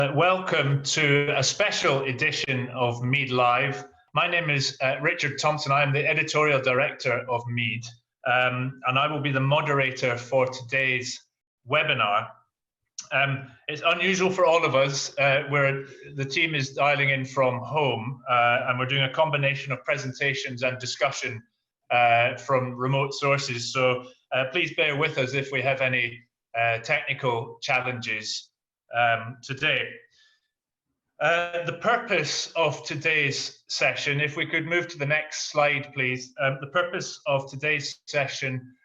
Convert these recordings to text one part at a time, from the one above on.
Welcome to a special edition of MEED Live. My name is Richard Thompson. I am the editorial director of MEED, and I will be the moderator for today's webinar. It's unusual for all of us, where the team is dialing in from home, and we're doing a combination of presentations and discussion from remote sources. So please bear with us if we have any technical challenges today. The purpose of today's session, if we could move to the next slide, please. The purpose of today's session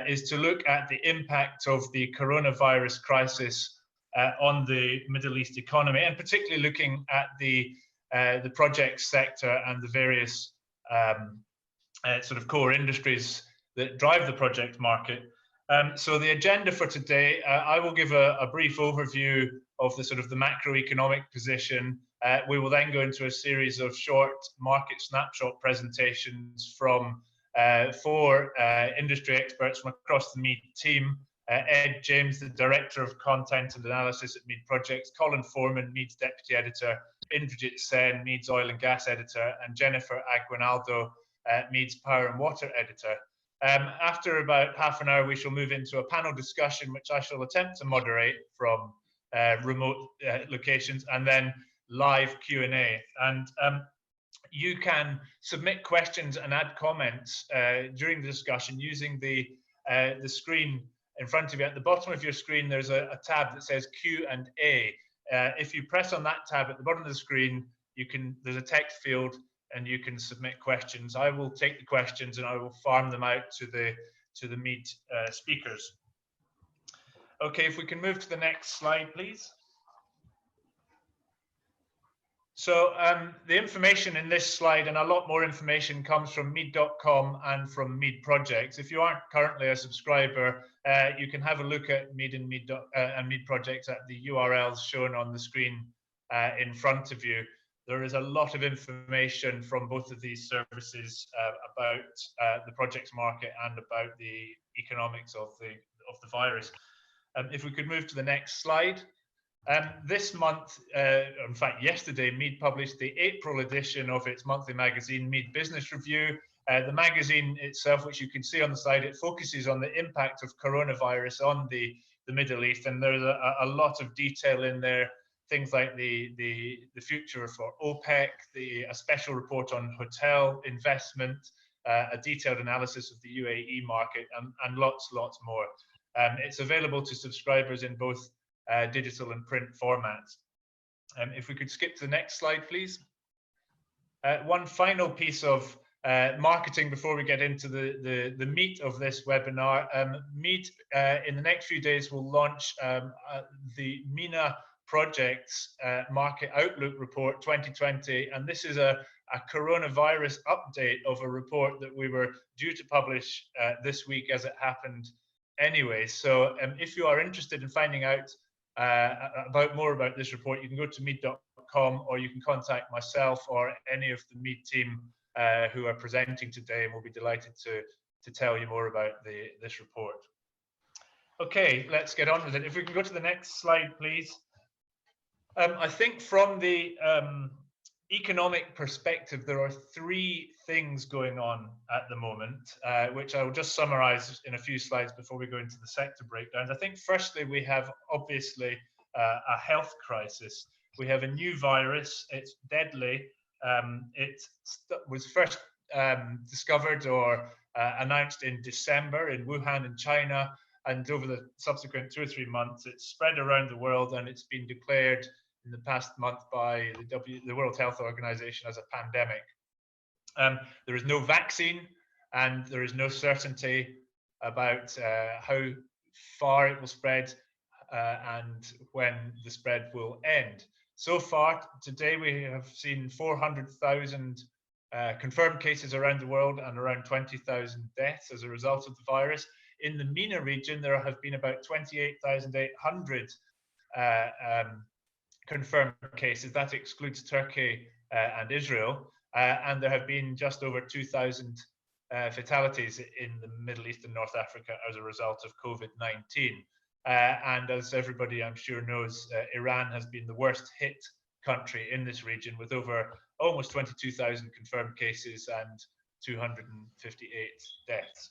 is to look at the impact of the coronavirus crisis on the Middle East economy, and particularly looking at the project sector and the various sort of core industries that drive the project market. So the agenda for today, I will give a brief overview of the macroeconomic position. We will then go into a series of short market snapshot presentations from four industry experts from across the MEED team. Ed James, the Director of Content and Analysis at MEED Projects, Colin Foreman, MEED's Deputy Editor, Indrajit Sen, MEED's Oil and Gas Editor, and Jennifer Aguinaldo, MEED's Power and Water Editor. After about half an hour, we shall move into a panel discussion, which I shall attempt to moderate from remote locations, and then live Q&A. And you can submit questions and add comments during the discussion using the screen in front of you. At the bottom of your screen, there's a tab that says Q&A. If you press on that tab at the bottom of the screen, there's a text field, and you can submit questions. I will take the questions and I will farm them out to the MEED speakers. Okay, if we can move to the next slide, please. So the information in this slide and a lot more information comes from meed.com and from MEED Projects. If you aren't currently a subscriber, you can have a look at MEED and MEED Projects at the URLs shown on the screen in front of you. There is a lot of information from both of these services about the projects market and about the economics of the virus. If we could move to the next slide. This month, in fact yesterday, MEED published the April edition of its monthly magazine, MEED Business Review. The magazine itself, which you can see on the slide, it focuses on the impact of coronavirus on the Middle East, and there's a lot of detail in there. Things like the future for OPEC, a special report on hotel investment, a detailed analysis of the UAE market, and lots more. It's available to subscribers in both digital and print formats. If we could skip to the next slide, please. One final piece of marketing before we get into the meat of this webinar. MEED in the next few days will launch the MENA Projects Market Outlook Report 2020, and this is a coronavirus update of a report that we were due to publish this week, as it happened anyway. So if you are interested in finding out more about this report, you can go to meed.com, or you can contact myself or any of the MEED team who are presenting today, and we'll be delighted to tell you more about this report. Okay, let's get on with it. If we can go to the next slide, please. I think from the economic perspective, there are three things going on at the moment, which I will just summarize in a few slides before we go into the sector breakdowns. I think firstly, we have obviously a health crisis. We have a new virus. It's deadly. It was first discovered or announced in December in Wuhan in China, and over the subsequent 2 or 3 months, it's spread around the world, and it's been declared in the past month by the World Health Organization as a pandemic. There is no vaccine, and there is no certainty about how far it will spread and when the spread will end. So far, today, we have seen 400,000 confirmed cases around the world and around 20,000 deaths as a result of the virus. In the MENA region, there have been about 28,800 confirmed cases. That excludes Turkey and Israel. And there have been just over 2,000 fatalities in the Middle East and North Africa as a result of COVID-19. And as everybody I'm sure knows, Iran has been the worst hit country in this region, with over almost 22,000 confirmed cases and 258 deaths.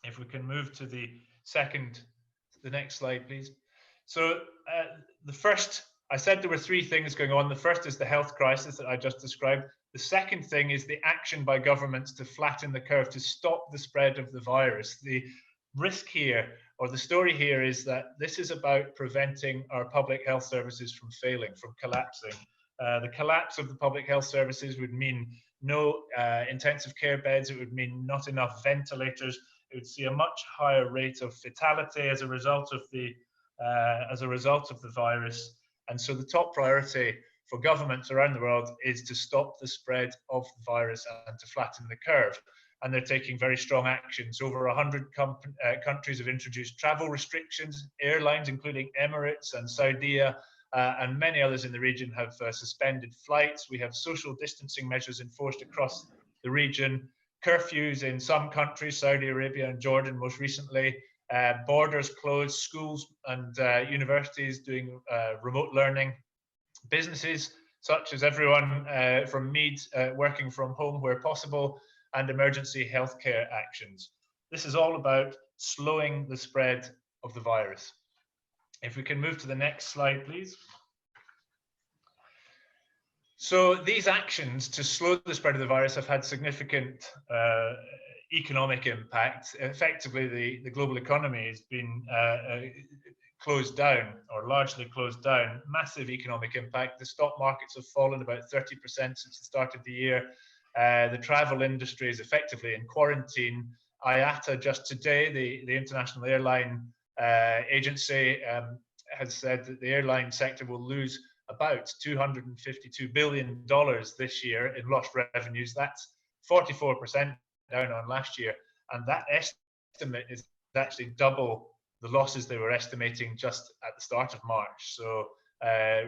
If we can move to the next slide, please. So the first, I said there were three things going on. The first is the health crisis that I just described. The second thing is the action by governments to flatten the curve, to stop the spread of the virus. The risk here, or the story here, is that this is about preventing our public health services from failing, from collapsing. The collapse of the public health services would mean no intensive care beds. It would mean not enough ventilators. It would see a much higher rate of fatality as a result of the virus. And so the top priority for governments around the world is to stop the spread of the virus and to flatten the curve. And they're taking very strong actions. Over 100 countries have introduced travel restrictions. Airlines, including Emirates and Saudi, and many others in the region, have suspended flights. We have social distancing measures enforced across the region. Curfews in some countries, Saudi Arabia and Jordan most recently. Borders closed, schools and universities doing remote learning. Businesses, such as everyone from MEED, working from home where possible, and emergency healthcare actions. This is all about slowing the spread of the virus. If we can move to the next slide, please. So these actions to slow the spread of the virus have had significant economic impact. Effectively, the global economy has been closed down, or largely closed down. Massive economic impact. The stock markets have fallen about 30% since the start of the year. The travel industry is effectively in quarantine. IATA just today, the International Airline Agency, has said that the airline sector will lose about $252 billion this year in lost revenues. That's 44% down on last year. And that estimate is actually double the losses they were estimating just at the start of March. So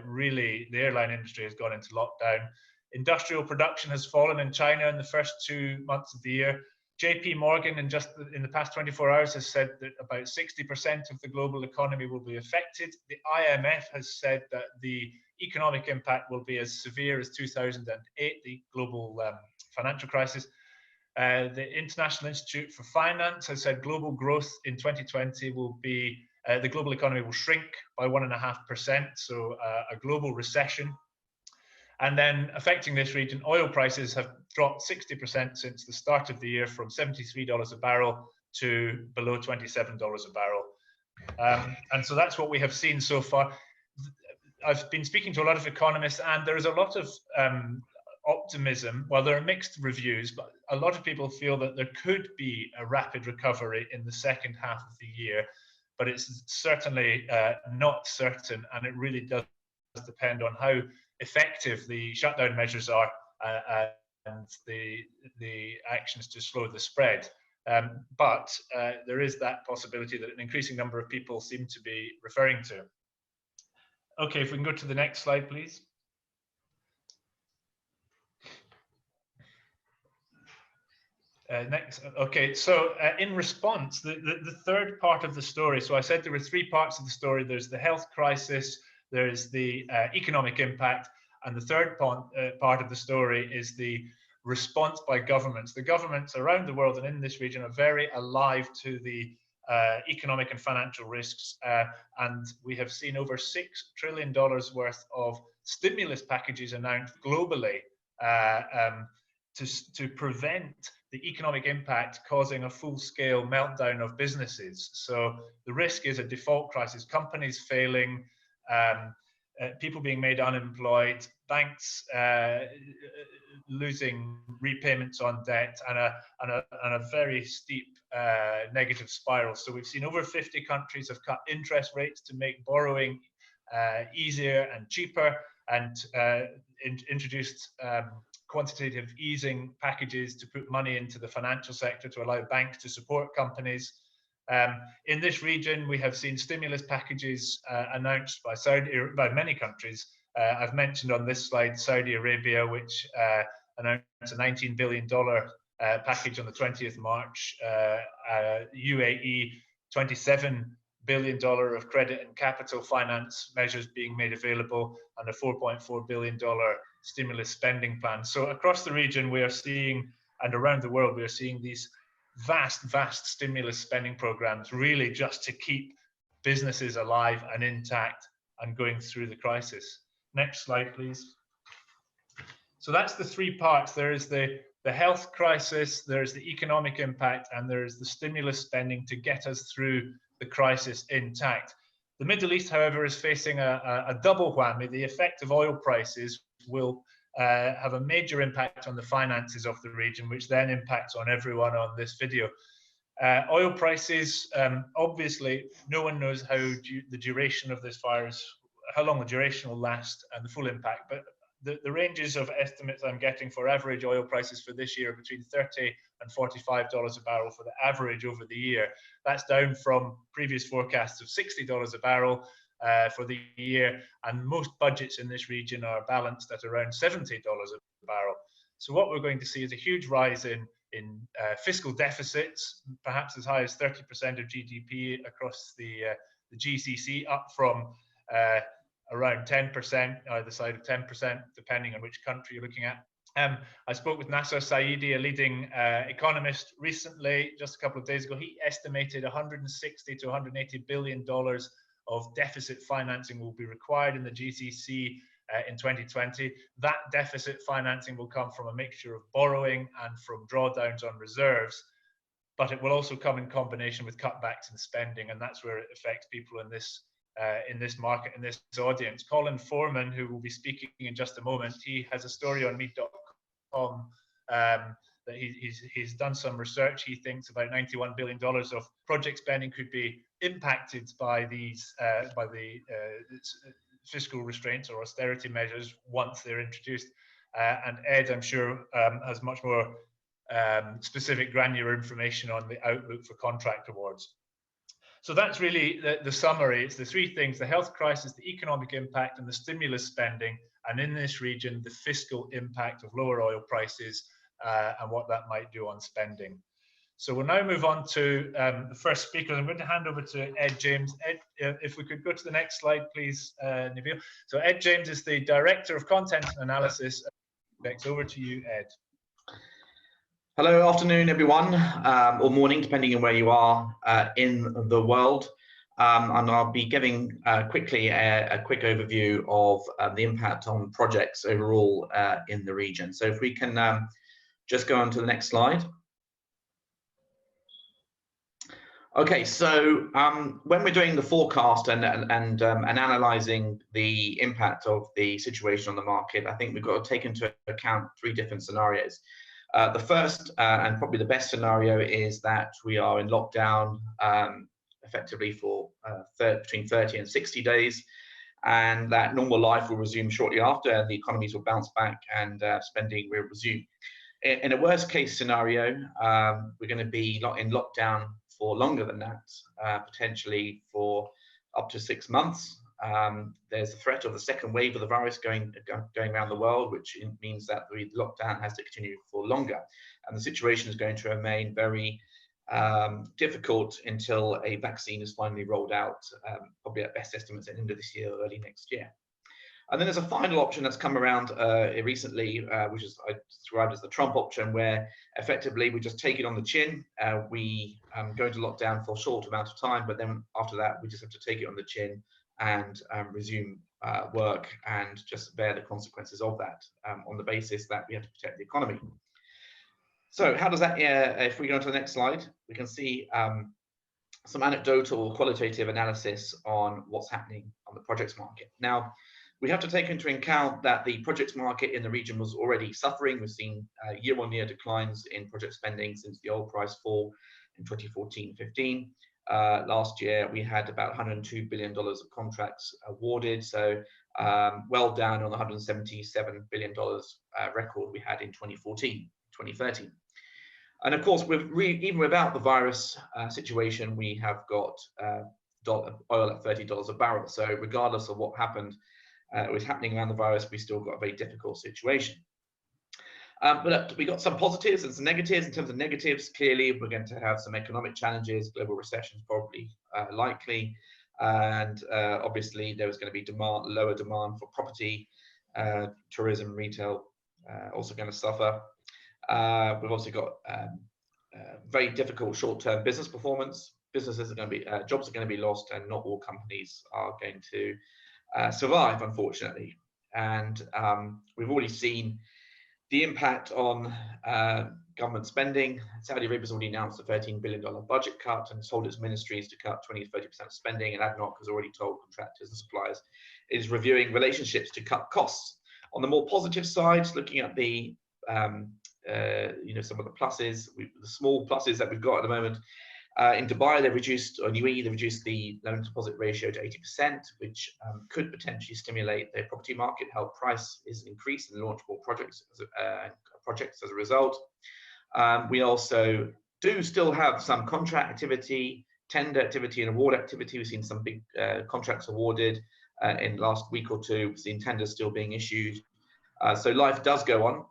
really, the airline industry has gone into lockdown. Industrial production has fallen in China in the first 2 months of the year. JP Morgan, in the past 24 hours, has said that about 60% of the global economy will be affected. The IMF has said that the economic impact will be as severe as 2008, the global financial crisis. The International Institute for Finance has said global growth in 2020 will be, the global economy will shrink by 1.5%, so a global recession. And then affecting this region, oil prices have dropped 60% since the start of the year, from $73 a barrel to below $27 a barrel. And so that's what we have seen so far. I've been speaking to a lot of economists, and there is a lot of optimism. Well, there are mixed reviews, but a lot of people feel that there could be a rapid recovery in the second half of the year, but it's certainly not certain, and it really does depend on how effective the shutdown measures are and the actions to slow the spread. But there is that possibility that an increasing number of people seem to be referring to. Okay, if we can go to the next slide, please. Next. Okay, so in response, the third part of the story, so I said there were three parts of the story. There's the health crisis, there's the economic impact, and the third part of the story is the response by governments. The governments around the world and in this region are very alive to the economic and financial risks, and we have seen over $6 trillion worth of stimulus packages announced globally to prevent the economic impact causing a full-scale meltdown of businesses. So the risk is a default crisis, companies failing, people being made unemployed, banks losing repayments on debt, and a very steep negative spiral. So we've seen over 50 countries have cut interest rates to make borrowing easier and cheaper, and introduced quantitative easing packages to put money into the financial sector to allow banks to support companies. In this region, we have seen stimulus packages announced by many countries. I've mentioned on this slide Saudi Arabia, which announced a $19 billion package on the 20th March, UAE $27 billion of credit and capital finance measures being made available, and a $4.4 billion stimulus spending plan. So across the region, we are seeing, and around the world, we are seeing these vast stimulus spending programs, really just to keep businesses alive and intact and going through the crisis. Next slide, please. So that's the three parts. There is the health crisis, there's the economic impact, and there's the stimulus spending to get us through the crisis intact. The Middle East, however, is facing a double whammy. The effect of oil prices will have a major impact on the finances of the region, which then impacts on everyone on this video. Oil prices, obviously, no one knows how the duration of this virus, how long the duration will last, and the full impact. But the ranges of estimates I'm getting for average oil prices for this year are between $30 and $45 a barrel for the average over the year. That's down from previous forecasts of $60 a barrel for the year, and most budgets in this region are balanced at around $70 a barrel. So what we're going to see is a huge rise in fiscal deficits, perhaps as high as 30% of GDP across the GCC, up from around 10%, either side of 10%, depending on which country you're looking at. I spoke with Nasser Saidi, a leading economist, recently, just a couple of days ago. He estimated $160 to $180 billion of deficit financing will be required in the GCC in 2020. That deficit financing will come from a mixture of borrowing and from drawdowns on reserves, but it will also come in combination with cutbacks in spending, and that's where it affects people in this market, in this audience. Colin Foreman, who will be speaking in just a moment, he has a story on MEED.com that he's done some research. He thinks about $91 billion of project spending could be impacted by these by the fiscal restraints or austerity measures once they're introduced. And Ed, I'm sure, has much more specific granular information on the outlook for contract awards. So that's really the summary. It's the three things: the health crisis, the economic impact, and the stimulus spending. And in this region, the fiscal impact of lower oil prices and what that might do on spending. So we'll now move on to the first speaker. I'm going to hand over to Ed James. Ed, if we could go to the next slide, please, Nabil. So Ed James is the Director of Content Analysis. Over to you, Ed. Hello, afternoon, everyone, or morning, depending on where you are in the world. And I'll be giving quickly a quick overview of the impact on projects overall in the region. So if we can just go on to the next slide. Okay, so when we're doing the forecast and analysing the impact of the situation on the market, I think we've got to take into account three different scenarios. The first and probably the best scenario is that we are in lockdown effectively for between 30 and 60 days, and that normal life will resume shortly after, and the economies will bounce back and spending will resume. In a worst case scenario, we're going to be in lockdown for longer than that, potentially for up to 6 months. There's a threat of the second wave of the virus going around the world, which means that the lockdown has to continue for longer. And the situation is going to remain very difficult until a vaccine is finally rolled out, probably at best estimates at the end of this year or early next year. And then there's a final option that's come around recently, which is I described as the Trump option, where effectively we just take it on the chin. We go into lockdown for a short amount of time, but then after that, we just have to take it on the chin and resume work and just bear the consequences of that on the basis that we have to protect the economy. So how does that, if we go on to the next slide, we can see some anecdotal or qualitative analysis on what's happening on the projects market. Now, we have to take into account that the projects market in the region was already suffering. We've seen year-on-year declines in project spending since the oil price fall in 2014-15. Last year, we had about $102 billion of contracts awarded, so well down on the $177 billion record we had in 2014-2013. And of course, even without the virus situation, we have got oil at $30 a barrel. So regardless of what happened, was happening around the virus, we still got a very difficult situation. But look, we got some positives and some negatives. In terms of negatives, clearly we're going to have some economic challenges. Global recession is probably likely, and obviously there was going to be lower demand for property, tourism, retail, also going to suffer. We've also got very difficult short-term business performance. Businesses are going to be jobs are going to be lost, and not all companies are going to survive, unfortunately. And we've already seen the impact on government spending. Saudi Arabia's already announced a $13 billion budget cut and told its ministries to cut 20 to 30% of spending, and ADNOC has already told contractors and suppliers it is reviewing relationships to cut costs. On the more positive side, looking at the some of the pluses, the small pluses that we've got at the moment. In Dubai, they've reduced, or UAE, they've reduced the loan deposit ratio to 80%, which could potentially stimulate their property market, help price is increased and launch more projects as a result. We also do still have some contract activity, tender activity and award activity. We've seen some big contracts awarded in the last week or two. We've seen tenders still being issued. So life does go on.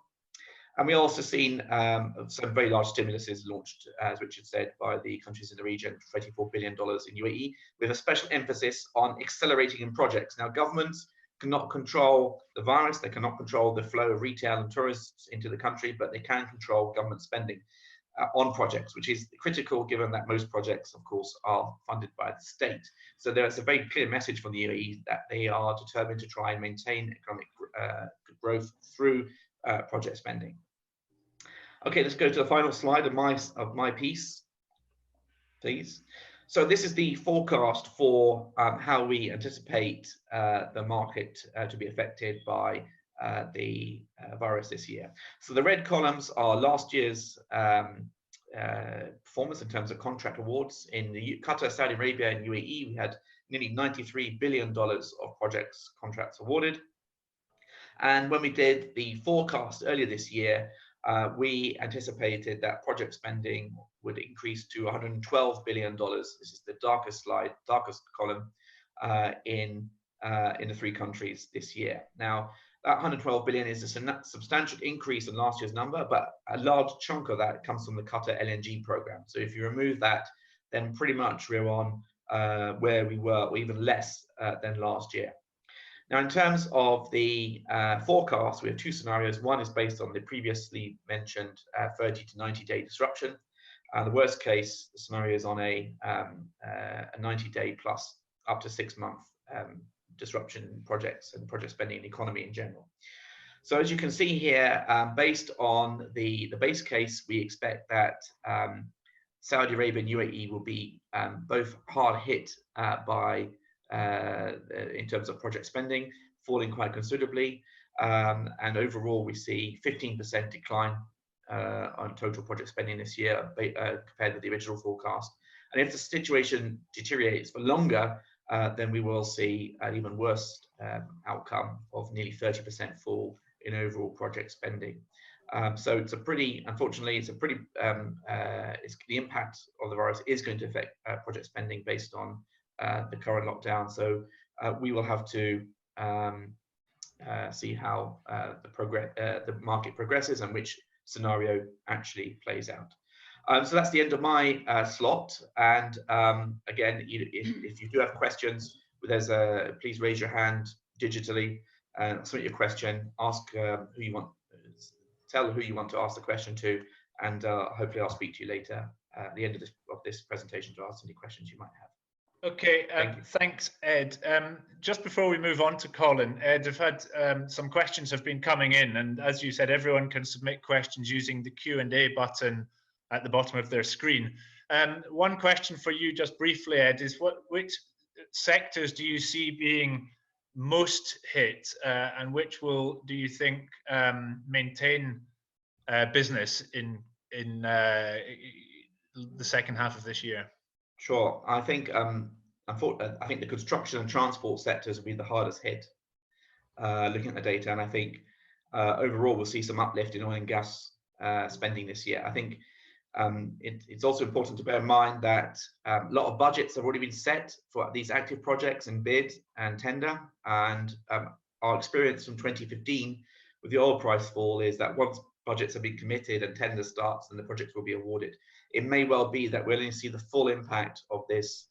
And we also seen some very large stimuluses launched, as Richard said, by the countries in the region, $34 billion in UAE, with a special emphasis on accelerating in projects. Now, governments cannot control the virus, they cannot control the flow of retail and tourists into the country, but they can control government spending on projects, which is critical given that most projects, of course, are funded by the state. So there's a very clear message from the UAE that they are determined to try and maintain economic growth through project spending. Okay, let's go to the final slide of my piece, please. So this is the forecast for how we anticipate the market to be affected by the virus this year. So the red columns are last year's performance in terms of contract awards. In the Qatar, Saudi Arabia, and UAE, we had nearly $93 billion of contracts awarded. And when we did the forecast earlier this year, we anticipated that project spending would increase to $112 billion. This is the darkest column in the three countries this year. Now, that $112 billion is a substantial increase in last year's number, but a large chunk of that comes from the Qatar LNG program. So if you remove that, then pretty much we're on where we were, or even less than last year. Now, in terms of the forecast, we have two scenarios. One is based on the previously mentioned 30 to 90-day disruption. The worst case scenario is on a 90-day plus up to 6-month disruption in projects and project spending and the economy in general. So as you can see here, based on the base case, we expect that Saudi Arabia and UAE will be both hard hit by in terms of project spending, falling quite considerably, and overall we see 15% decline on total project spending this year compared with the original forecast. And if the situation deteriorates for longer, then we will see an even worse outcome of nearly 30% fall in overall project spending. So it's a pretty, unfortunately, it's a pretty, the impact of the virus is going to affect project spending based on the current lockdown. So we will have to see how the market progresses and which scenario actually plays out. So that's the end of my slot. And again, if you do have questions, please raise your hand digitally and submit your question. Ask who you want, tell who you want to ask the question to, and hopefully I'll speak to you later at the end of this presentation to answer any questions you might have. Okay, thanks, Ed. Just before we move on to Colin, Ed, I've had some questions have been coming in, and as you said, everyone can submit questions using the Q&A button at the bottom of their screen. One question for you, just briefly, Ed, is which sectors do you see being most hit, and which do you think maintain business in the second half of this year? Sure. I think the construction and transport sectors will be the hardest hit, looking at the data, and I think overall we'll see some uplift in oil and gas spending this year. I think it's also important to bear in mind that a lot of budgets have already been set for these active projects and bid and tender, and our experience from 2015 with the oil price fall is that once budgets have been committed and tender starts and the projects will be awarded. It may well be that we'll only see the full impact of this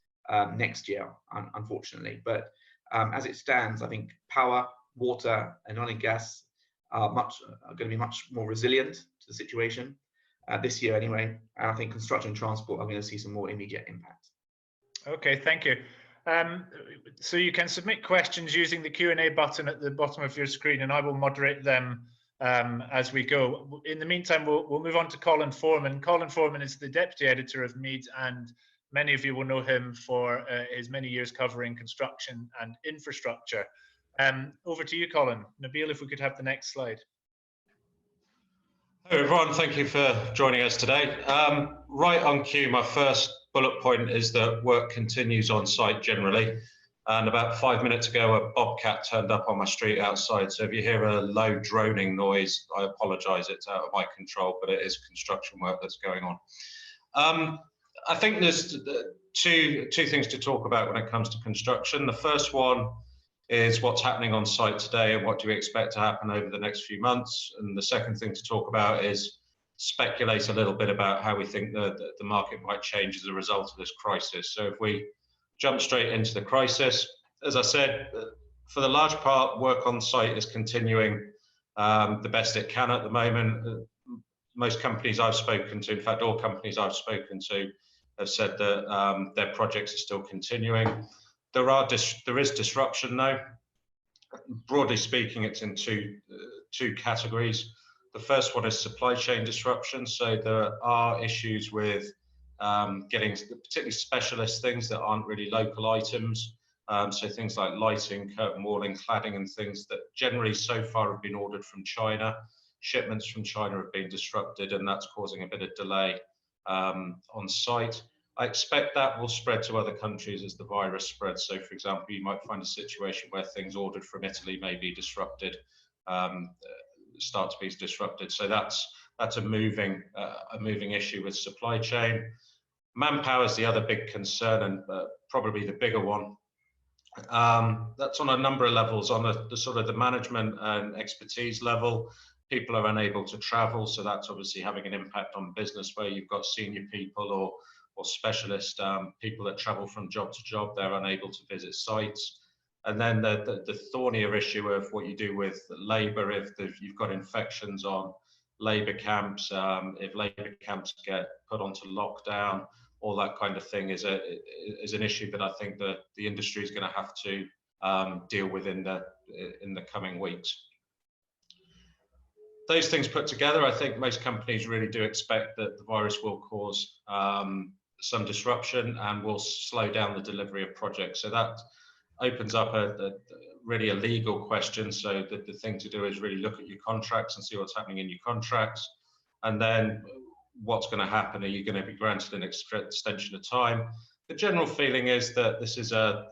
next year, unfortunately. But as it stands, I think power, water, and oil and gas are going to be much more resilient to the situation this year anyway. And I think construction and transport are going to see some more immediate impact. Okay, thank you. So you can submit questions using the Q&A button at the bottom of your screen, and I will moderate them as we go. In the meantime, we'll move on to Colin Foreman. Colin Foreman is the deputy editor of MEED, and many of you will know him for his many years covering construction and infrastructure. Over to you, Colin. Nabil, if we could have the next slide. Hello everyone, thank you for joining us today. Right on cue, my first bullet point is that work continues on site generally. And about 5 minutes ago, a bobcat turned up on my street outside. So if you hear a low droning noise, I apologise, it's out of my control, but it is construction work that's going on. I think there's two things to talk about when it comes to construction. The first one is what's happening on site today and what do we expect to happen over the next few months. And the second thing to talk about is speculate a little bit about how we think the market might change as a result of this crisis. So if we jump straight into the crisis, as I said, for the large part, work on site is continuing the best it can at the moment. Most companies I've spoken to, in fact, all companies I've spoken to, have said that their projects are still continuing. There is disruption though. Broadly speaking, it's in two categories. The first one is supply chain disruption. So there are issues with getting particularly specialist things that aren't really local items. So things like lighting, curtain walling, cladding and things that generally so far have been ordered from China. Shipments from China have been disrupted and that's causing a bit of delay on site. I expect that will spread to other countries as the virus spreads. So for example, you might find a situation where things ordered from Italy may be disrupted, start to be disrupted. So that's a moving issue with supply chain. Manpower is the other big concern and probably the bigger one. That's on a number of levels. On the sort of the management and expertise level, people are unable to travel. So that's obviously having an impact on business where you've got senior people or specialist people that travel from job to job, they're unable to visit sites. And then the thornier issue of what you do with labour if you've got infections on labour camps, if labour camps get put onto lockdown, all that kind of thing is an issue that I think that the industry is going to have to deal with in the coming weeks. Those things put together, I think most companies really do expect that the virus will cause some disruption and will slow down the delivery of projects. So that opens up really a legal question. So the thing to do is really look at your contracts and see what's happening in your contracts. And then what's going to happen? Are you going to be granted an extension of time? The general feeling is that this is a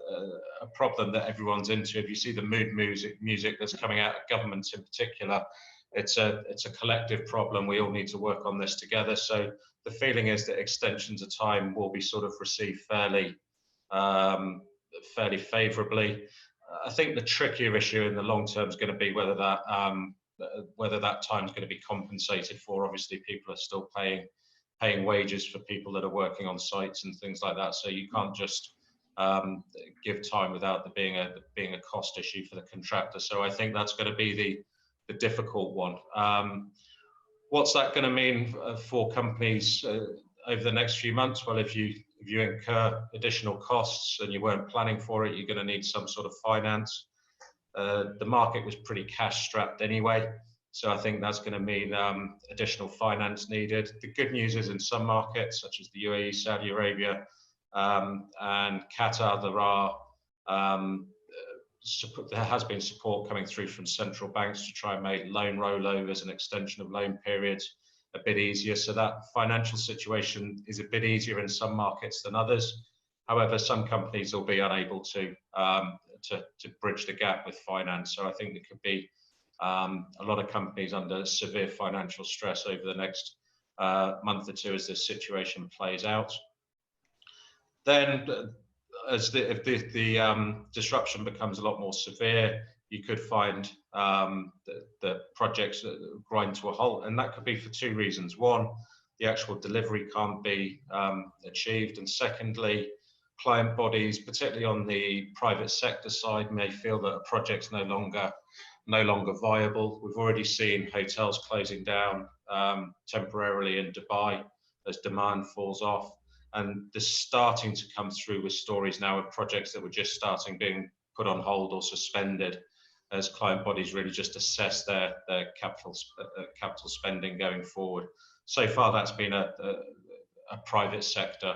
problem that everyone's into. If you see the mood music that's coming out of governments in particular, it's a collective problem. We all need to work on this together. So the feeling is that extensions of time will be sort of received fairly favourably. I think the trickier issue in the long term is going to be whether that time is going to be compensated for. Obviously, people are still paying wages for people that are working on sites and things like that. So you can't just give time without there being a cost issue for the contractor. So I think that's going to be the difficult one. What's that going to mean for companies over the next few months? Well, if you incur additional costs and you weren't planning for it, you're going to need some sort of finance. The market was pretty cash strapped anyway, so I think that's going to mean additional finance needed. The good news is in some markets, such as the UAE, Saudi Arabia, and Qatar, there has been support coming through from central banks to try and make loan rollovers and extension of loan periods a bit easier. So that financial situation is a bit easier in some markets than others. However, some companies will be unable to bridge the gap with finance. So I think there could be a lot of companies under severe financial stress over the next month or two as this situation plays out. Then if the disruption becomes a lot more severe, you could find the projects grind to a halt, and that could be for two reasons. One, the actual delivery can't be achieved, and secondly, client bodies, particularly on the private sector side, may feel that a project's no longer viable. We've already seen hotels closing down temporarily in Dubai as demand falls off, and they're starting to come through with stories now of projects that were just starting being put on hold or suspended as client bodies really just assess their capital spending going forward. So far, that's been a private sector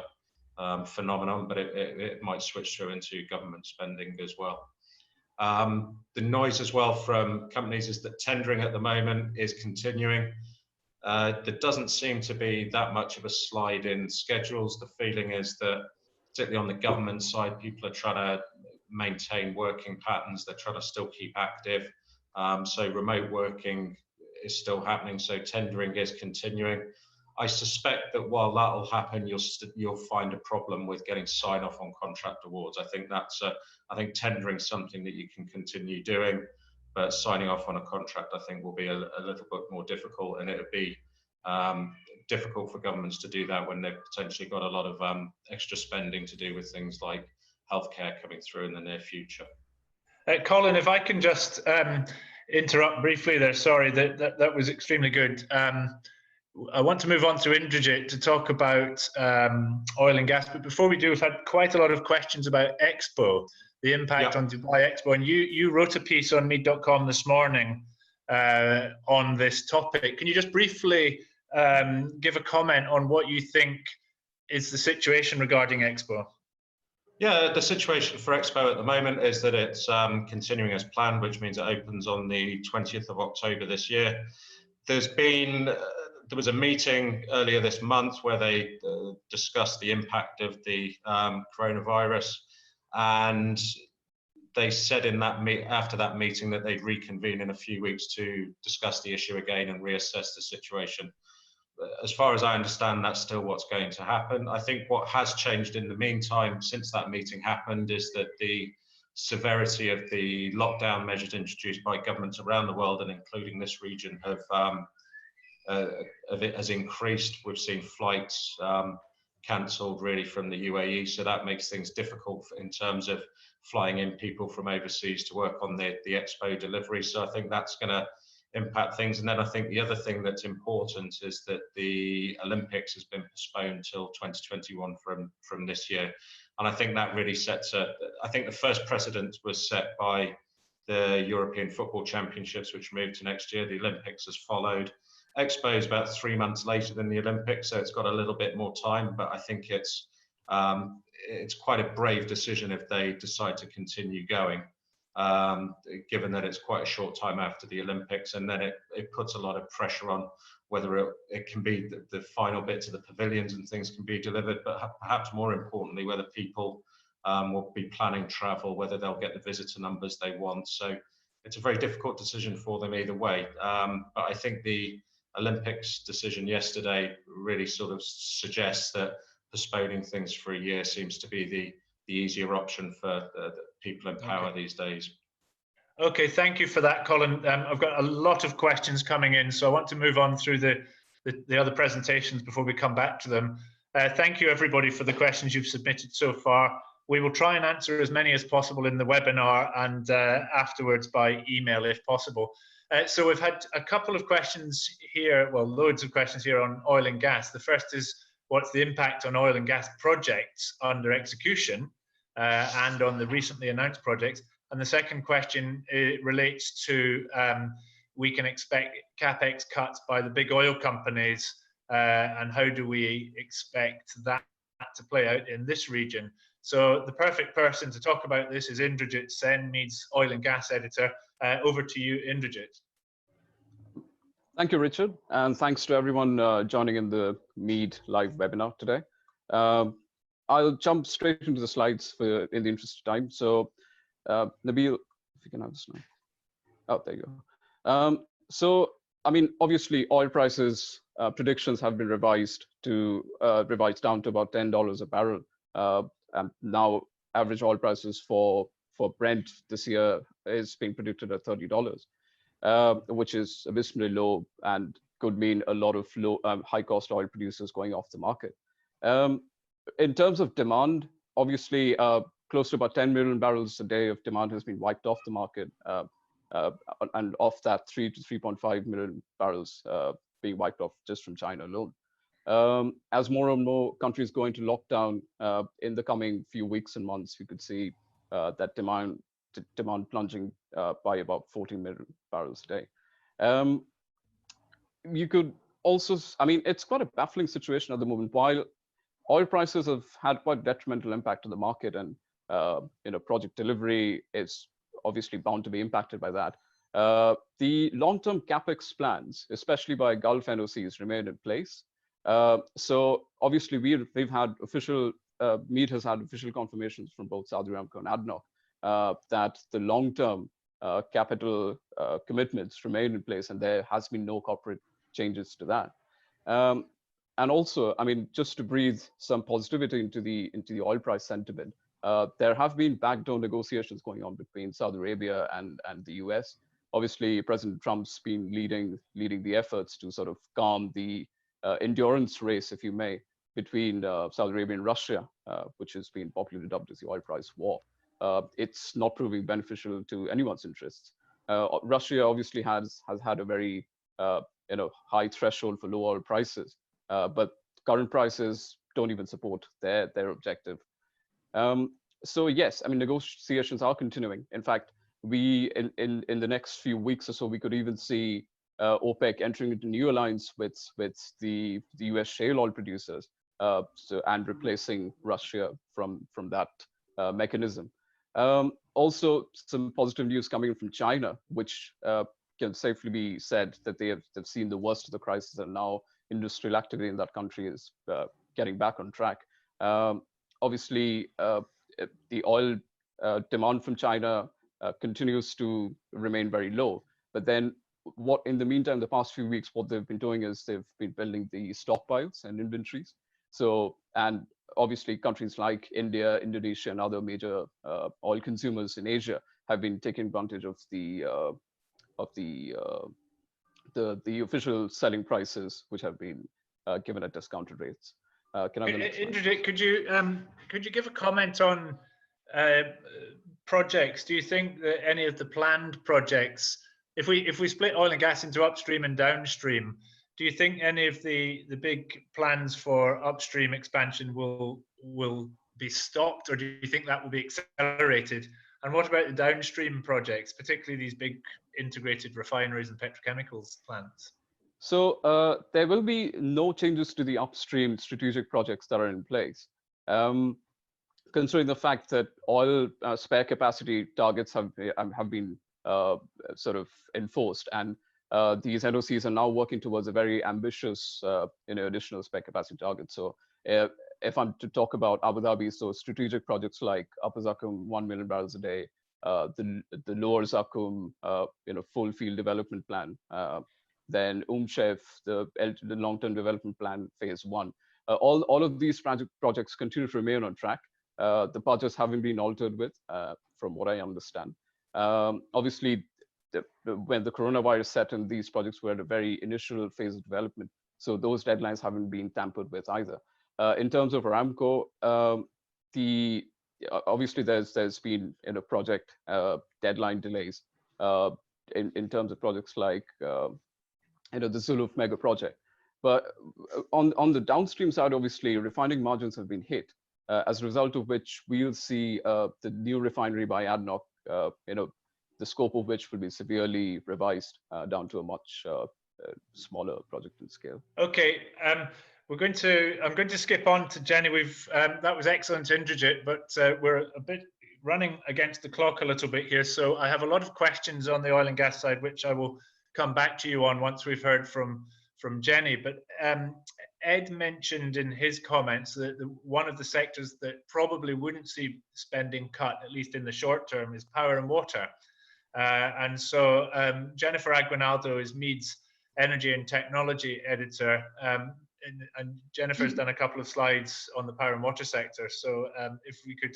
phenomenon, but it might switch through into government spending as well. The noise as well from companies is that tendering at the moment is continuing. There doesn't seem to be that much of a slide in schedules. The feeling is that, particularly on the government side, people are trying to maintain working patterns. They're trying to still keep active. So remote working is still happening. So tendering is continuing. I suspect that while that will happen, you'll find a problem with getting sign off on contract awards. I think I think tendering is something that you can continue doing, but signing off on a contract, I think, will be a little bit more difficult, and it would be difficult for governments to do that when they've potentially got a lot of extra spending to do with things like healthcare coming through in the near future. Colin, if I can just interrupt briefly there, sorry, that was extremely good. I want to move on to Indrajit to talk about oil and gas, but before we do, we've had quite a lot of questions about Expo, the impact on Dubai Expo, and you wrote a piece on MEED.com this morning on this topic. Can you just briefly give a comment on what you think is the situation regarding Expo? Yeah, the situation for Expo at the moment is that it's continuing as planned, which means it opens on the 20th of October this year. There was a meeting earlier this month where they discussed the impact of the coronavirus, and they said after that meeting that they'd reconvene in a few weeks to discuss the issue again and reassess the situation. As far as I understand, that's still what's going to happen. I think what has changed in the meantime since that meeting happened is that the severity of the lockdown measures introduced by governments around the world, and including this region, has increased. We've seen flights cancelled really from the UAE, so that makes things difficult in terms of flying in people from overseas to work on the Expo delivery. So I think that's going to impact things. And then I think the other thing that's important is that the Olympics has been postponed till 2021 from this year. And I think that really I think the first precedent was set by the European Football Championships, which moved to next year. The Olympics has followed. Expo is about 3 months later than the Olympics, so it's got a little bit more time, but I think it's quite a brave decision if they decide to continue going, given that it's quite a short time after the Olympics, and then it puts a lot of pressure on whether it can be the final bits of the pavilions and things can be delivered, but perhaps more importantly, whether people will be planning travel, whether they'll get the visitor numbers they want. So it's a very difficult decision for them either way, but I think the Olympics decision yesterday really sort of suggests that postponing things for a year seems to be the easier option for the people in power these days. Okay, thank you for that, Colin. I've got a lot of questions coming in, so I want to move on through the other presentations before we come back to them. Thank you, everybody, for the questions you've submitted so far. We will try and answer as many as possible in the webinar and afterwards by email if possible. So we've had a couple of questions here, well, loads of questions here on oil and gas. The first is, what's the impact on oil and gas projects under execution and on the recently announced projects? And the second question relates to we can expect capex cuts by the big oil companies, and how do we expect that to play out in this region? So the perfect person to talk about this is Indrajit Sen, MEED's oil and gas editor. Over to you, Indrajit. Thank you, Richard, and thanks to everyone joining in the MEED live webinar today. I'll jump straight into the slides in the interest of time. So, Nabil, if you can have the slide. Oh, there you go. So, I mean, obviously, oil prices predictions have been revised down to about $10 a barrel. And now, average oil prices for for Brent this year is being predicted at $30, which is abysmally low and could mean a lot of high-cost oil producers going off the market. In terms of demand, obviously, close to about 10 million barrels a day of demand has been wiped off the market, and of that, 3 to 3.5 million barrels being wiped off just from China alone. As more and more countries go into lockdown in the coming few weeks and months, we could see that demand plunging by about 14 million barrels a day. You could also, I mean, it's quite a baffling situation at the moment. While oil prices have had quite detrimental impact on the market, and project delivery is obviously bound to be impacted by that. The long-term capex plans, especially by Gulf NOCs, remain in place. So obviously we've had official, MEED has had official confirmations from both Saudi Aramco and ADNOC that the long-term capital commitments remain in place, and there has been no corporate changes to that. And also, I mean, just to breathe some positivity into the oil price sentiment, there have been backdoor negotiations going on between Saudi Arabia and the US. Obviously, President Trump's been leading the efforts to sort of calm the endurance race, if you may, between Saudi Arabia and Russia, which has been popularly dubbed as the oil price war. It's not proving beneficial to anyone's interests. Russia obviously has had a very high threshold for low oil prices, but current prices don't even support their objective. So yes, I mean, negotiations are continuing. In fact, we in the next few weeks or so, we could even see OPEC entering into new alliance with the US shale oil producers, and replacing Russia from that mechanism. Also, some positive news coming from China, which can safely be said that they've seen the worst of the crisis, and now industrial activity in that country is getting back on track. Obviously, the oil demand from China continues to remain very low. But then, in the meantime, the past few weeks, what they've been doing is they've been building the stockpiles and inventories. So, and obviously, countries like India, Indonesia, and other major oil consumers in Asia have been taking advantage of the official selling prices, which have been given at discounted rates. Can I have the next slide? Indrajit, could you give a comment on projects? Do you think that any of the planned projects, if we split oil and gas into upstream and downstream, do you think any of the big plans for upstream expansion will be stopped, or do you think that will be accelerated? And what about the downstream projects, particularly these big integrated refineries and petrochemicals plants? So there will be no changes to the upstream strategic projects that are in place, considering the fact that oil spare capacity targets have been sort of enforced, and these NOCs are now working towards a very ambitious additional spare capacity target. So if I'm to talk about Abu Dhabi, so strategic projects like Upper Zakum, 1 million barrels a day, the Lower Zakum, full field development plan, then Shef, the long-term development plan phase 1. All of these projects continue to remain on track. The budgets haven't been altered with, from what I understand. Obviously, when the coronavirus set in, these projects were at a very initial phase of development, so those deadlines haven't been tampered with either. In terms of Aramco, obviously there's been project deadline delays in terms of projects like the Zuluf mega project. But on the downstream side, obviously refining margins have been hit, as a result of which we'll see the new refinery by ADNOC, the scope of which will be severely revised down to a much smaller project in scale. Okay, I'm going to skip on to Jenny. That was excellent, Indrajit, but we're a bit running against the clock a little bit here. So I have a lot of questions on the oil and gas side, which I will come back to you on once we've heard from Jenny. But Ed mentioned in his comments that one of the sectors that probably wouldn't see spending cut, at least in the short term, is power and water. And so Jennifer Aguinaldo is MEED's energy and technology editor, and Jennifer's done a couple of slides on the power and water sector. So if we could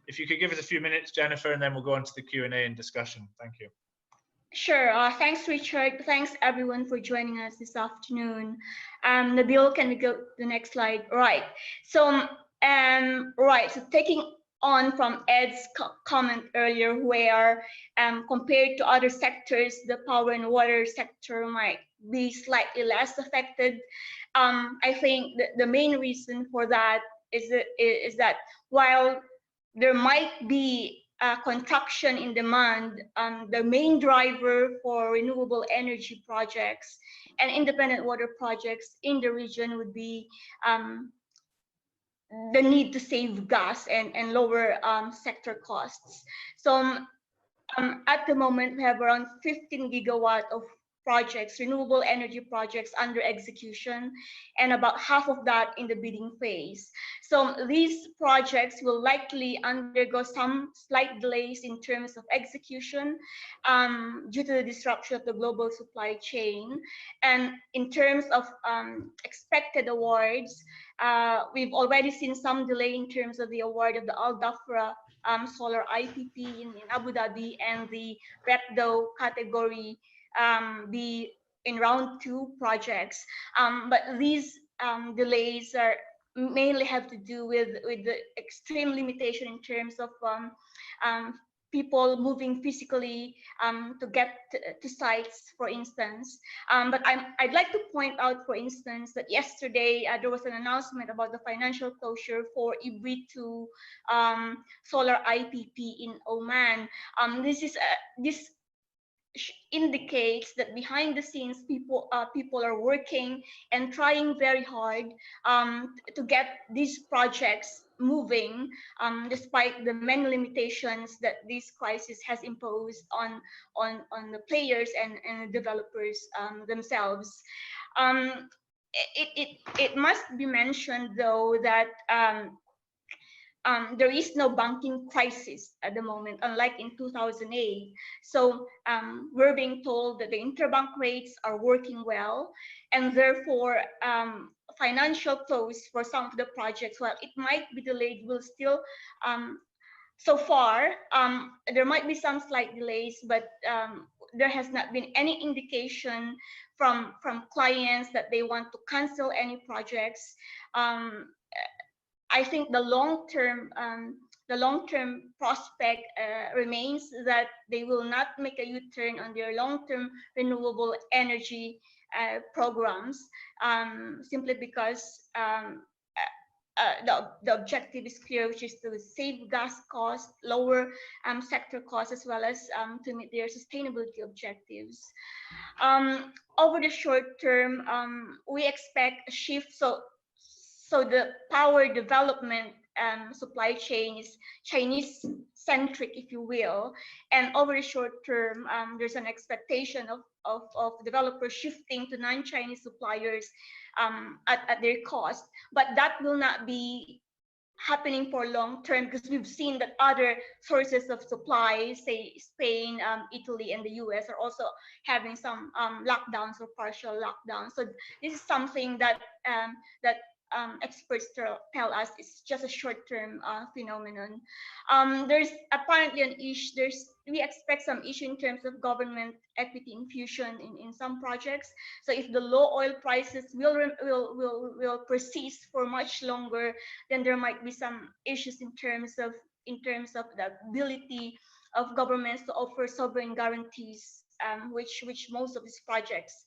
if you could give us a few minutes, Jennifer, and then we'll go on to the Q&A and discussion. Thank you. Sure. Thanks, Richard. Thanks, everyone, for joining us this afternoon. Nabil, can we go to the next slide? Right. So, so taking on from Ed's comment earlier, where compared to other sectors, the power and water sector might be slightly less affected. I think the main reason for that is that while there might be a contraction in demand, the main driver for renewable energy projects and independent water projects in the region would be the need to save gas and lower sector costs. So at the moment, we have around 15 gigawatt of projects, renewable energy projects under execution, and about half of that in the bidding phase. So these projects will likely undergo some slight delays in terms of execution due to the disruption of the global supply chain. And in terms of expected awards, we've already seen some delay in terms of the award of the Al Dhafra solar IPP in Abu Dhabi, and the REPDO category be in round 2 projects. But these delays are mainly have to do with the extreme limitation in terms of people moving physically to get to sites, for instance. But I'd like to point out, for instance, that yesterday there was an announcement about the financial closure for IBRI2 solar IPP in Oman. This indicates that behind the scenes, people are working and trying very hard to get these projects moving, despite the many limitations that this crisis has imposed on the players and developers themselves. It must be mentioned, though, that there is no banking crisis at the moment, unlike in 2008. So we're being told that the interbank rates are working well, and therefore financial close for some of the projects, while it might be delayed, will still, so far, there might be some slight delays, but there has not been any indication from clients that they want to cancel any projects. I think the long-term prospect remains that they will not make a U-turn on their long-term renewable energy programs, simply because the objective is clear, which is to save gas costs, lower sector costs, as well as to meet their sustainability objectives. Over the short term, we expect a shift. So the power development supply chain is Chinese-centric, if you will, and over the short term, there's an expectation of developers shifting to non-Chinese suppliers at their cost, but that will not be happening for long term, because we've seen that other sources of supply, say Spain, Italy, and the US, are also having some lockdowns or partial lockdowns. So this is something that experts tell us is just a short-term phenomenon. There's apparently an issue. We expect some issue in terms of government equity infusion in some projects. So if the low oil prices will persist for much longer, then there might be some issues in terms of the ability of governments to offer sovereign guarantees, which most of these projects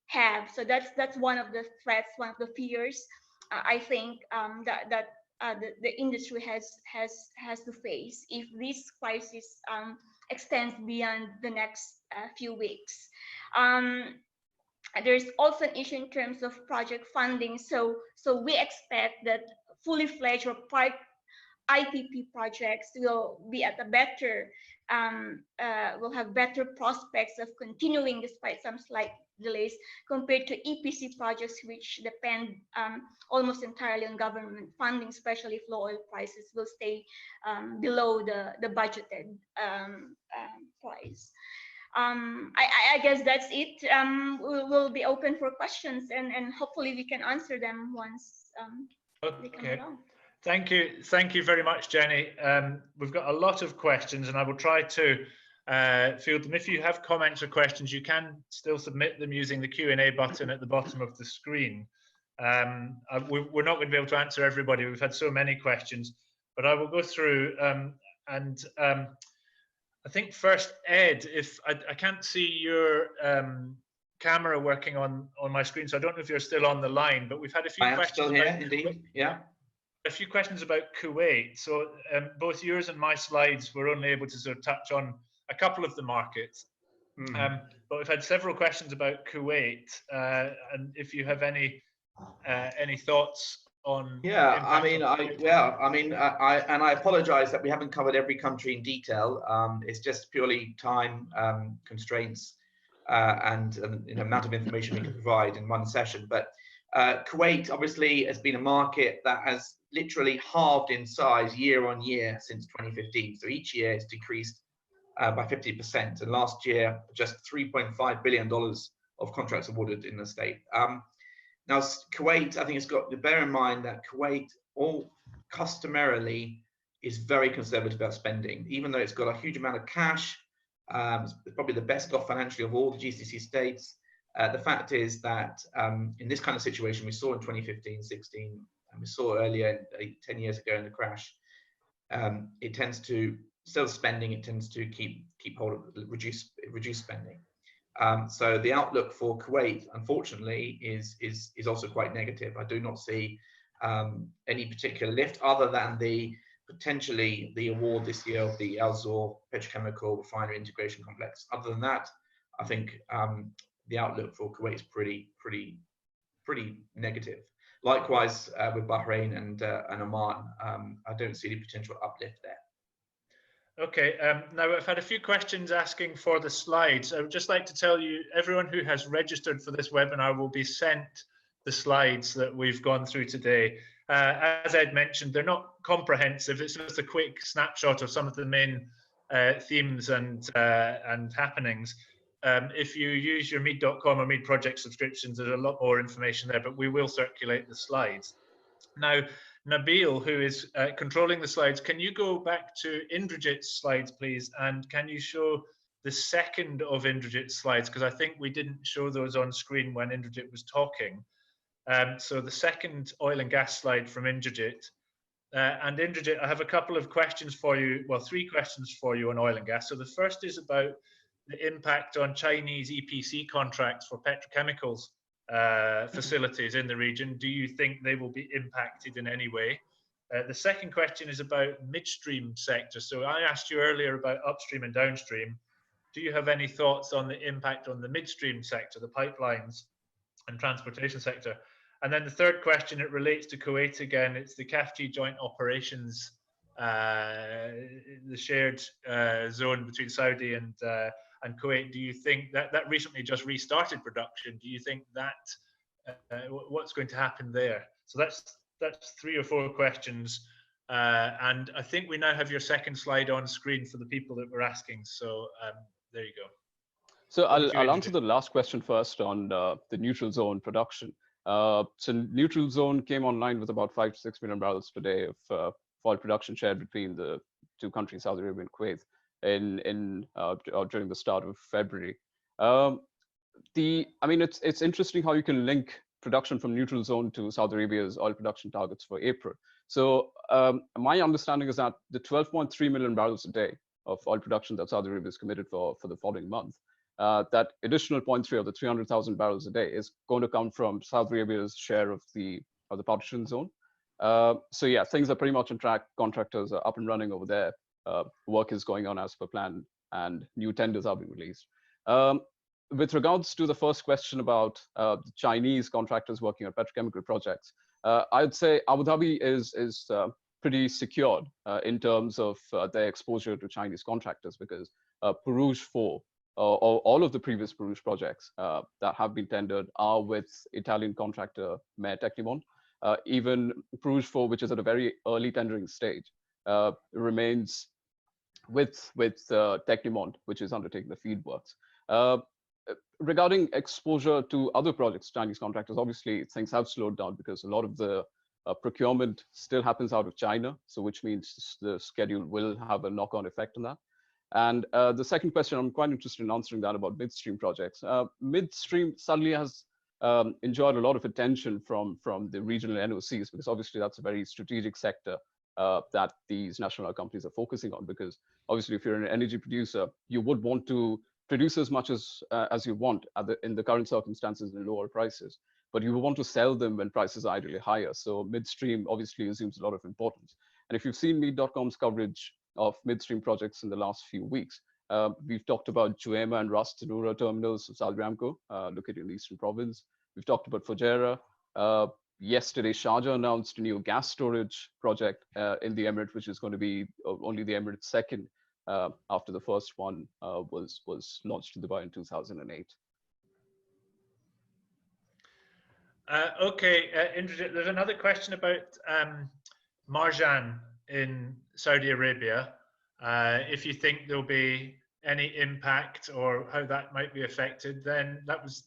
have. So that's one of the threats, one of the fears I think that the industry has to face if this crisis extends beyond the next few weeks. There's also an issue in terms of project funding. So we expect that fully fledged or part IPP projects will be at a better, will have better prospects of continuing despite some slight delays compared to EPC projects, which depend almost entirely on government funding, especially if low oil prices will stay below the budgeted price. I guess that's it. We'll be open for questions, and hopefully we can answer them once they come along. Thank you very much, Jenny. We've got a lot of questions, and I will try to field them. If you have comments or questions, you can still submit them using the Q&A button at the bottom of the screen. We're not going to be able to answer everybody. We've had so many questions, but I will go through I think first, Ed, if I can't see your camera working on my screen, so I don't know if you're still on the line, but we've had a few questions. I am still here, indeed, yeah. A few questions about Kuwait. So both yours and my slides were only able to sort of touch on a couple of the markets. But we've had several questions about Kuwait, and if you have any thoughts on. Yeah, I apologize that we haven't covered every country in detail. It's just purely time constraints and amount of information we can provide in one session. But Kuwait obviously has been a market that has literally halved in size year on year since 2015. So each year it's decreased by 50%, and last year just $3.5 billion of contracts awarded in the state. Now Kuwait, I think it's got to bear in mind that Kuwait all customarily is very conservative about spending, even though it's got a huge amount of cash. It's probably the best off financially of all the GCC states. The fact is that in this kind of situation we saw in 2015, 16, and we saw earlier 10 years ago in the crash, it tends to still spending. It tends to keep hold of reduce spending. So the outlook for Kuwait, unfortunately, is also quite negative. I do not see any particular lift other than potentially the award this year of the Al Zour petrochemical refinery integration complex. Other than that, I think the outlook for Kuwait is pretty negative. Likewise with Bahrain and Oman, I don't see any potential uplift there. Okay, now I've had a few questions asking for the slides. I would just like to tell you, everyone who has registered for this webinar will be sent the slides that we've gone through today. As Ed mentioned, they're not comprehensive. It's just a quick snapshot of some of the main themes and happenings. If you use your MEED.com or MEED project subscriptions, there's a lot more information there, but we will circulate the slides. Now, Nabil, who is controlling the slides, can you go back to Indrajit's slides, please? And can you show the second of Indrajit's slides? Because I think we didn't show those on screen when Indrajit was talking. So the second oil and gas slide from Indrajit. And Indrajit, I have a couple of questions for you, well, 3 questions for you on oil and gas. So the first is about the impact on Chinese EPC contracts for petrochemicals facilities in the region. Do you think they will be impacted in any way? The second question is about midstream sector. So I asked you earlier about upstream and downstream. Do you have any thoughts on the impact on the midstream sector, the pipelines and transportation sector? And then the third question, it relates to Kuwait again. It's the CAFG joint operations, the shared zone between Saudi and Kuwait. Do you think that recently just restarted production? Do you think that what's going to happen there? So that's 3 or 4 questions, and I think we now have your second slide on screen for the people that were asking. So there you go. So I'll answer the last question first on the neutral zone production. So neutral zone came online with about 5 to 6 million barrels per day of oil production shared between the 2 countries, Saudi Arabia and Kuwait, during the start of February. I mean, it's interesting how you can link production from neutral zone to Saudi Arabia's oil production targets for April. So my understanding is that the 12.3 million barrels a day of oil production that Saudi Arabia is committed for the following month, that additional 0.3 of the 300,000 barrels a day is going to come from Saudi Arabia's share of the partition zone. So yeah, things are pretty much on track. Contractors are up and running over there. Work is going on as per plan, and new tenders are being released. With regards to the first question about the Chinese contractors working on petrochemical projects, I'd say Abu Dhabi is pretty secured in terms of their exposure to Chinese contractors, because Perouge 4 or all of the previous Perouge projects that have been tendered are with Italian contractor MEED Tecnimont. Even Perouge 4, which is at a very early tendering stage, remains with Tecnimont, which is undertaking the FEED works. Regarding exposure to other projects, Chinese contractors, obviously things have slowed down because a lot of the procurement still happens out of China, so which means the schedule will have a knock-on effect on that. And the second question, I'm quite interested in answering that about midstream projects. Midstream suddenly has enjoyed a lot of attention from the regional NOCs, because obviously that's a very strategic sector that these national oil companies are focusing on, because obviously if you're an energy producer, you would want to produce as much as you want in the current circumstances in lower prices, but you want to sell them when prices are ideally higher. So midstream obviously assumes a lot of importance. And if you've seen MEED.com's coverage of midstream projects in the last few weeks, we've talked about Juema and Ras Tanura terminals of Saudi Aramco, located in the Eastern Province. We've talked about Fujairah. Yesterday, Sharjah announced a new gas storage project in the Emirate, which is going to be only the Emirate's second after the first one was launched in Dubai in 2008. Okay, Indra, there's another question about marjan in Saudi Arabia. If you think there'll be any impact or how that might be affected, then that was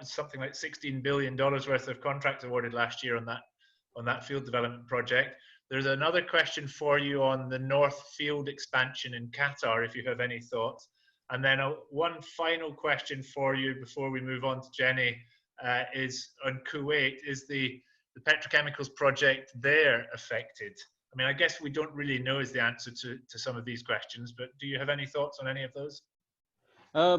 something like $16 billion worth of contracts awarded last year on that field development project. There's another question for you on the North Field expansion in Qatar, if you have any thoughts. And then one final question for you before we move on to Jenny is on Kuwait. Is the petrochemicals project there affected? I mean, I guess we don't really know is the answer to some of these questions, but do you have any thoughts on any of those?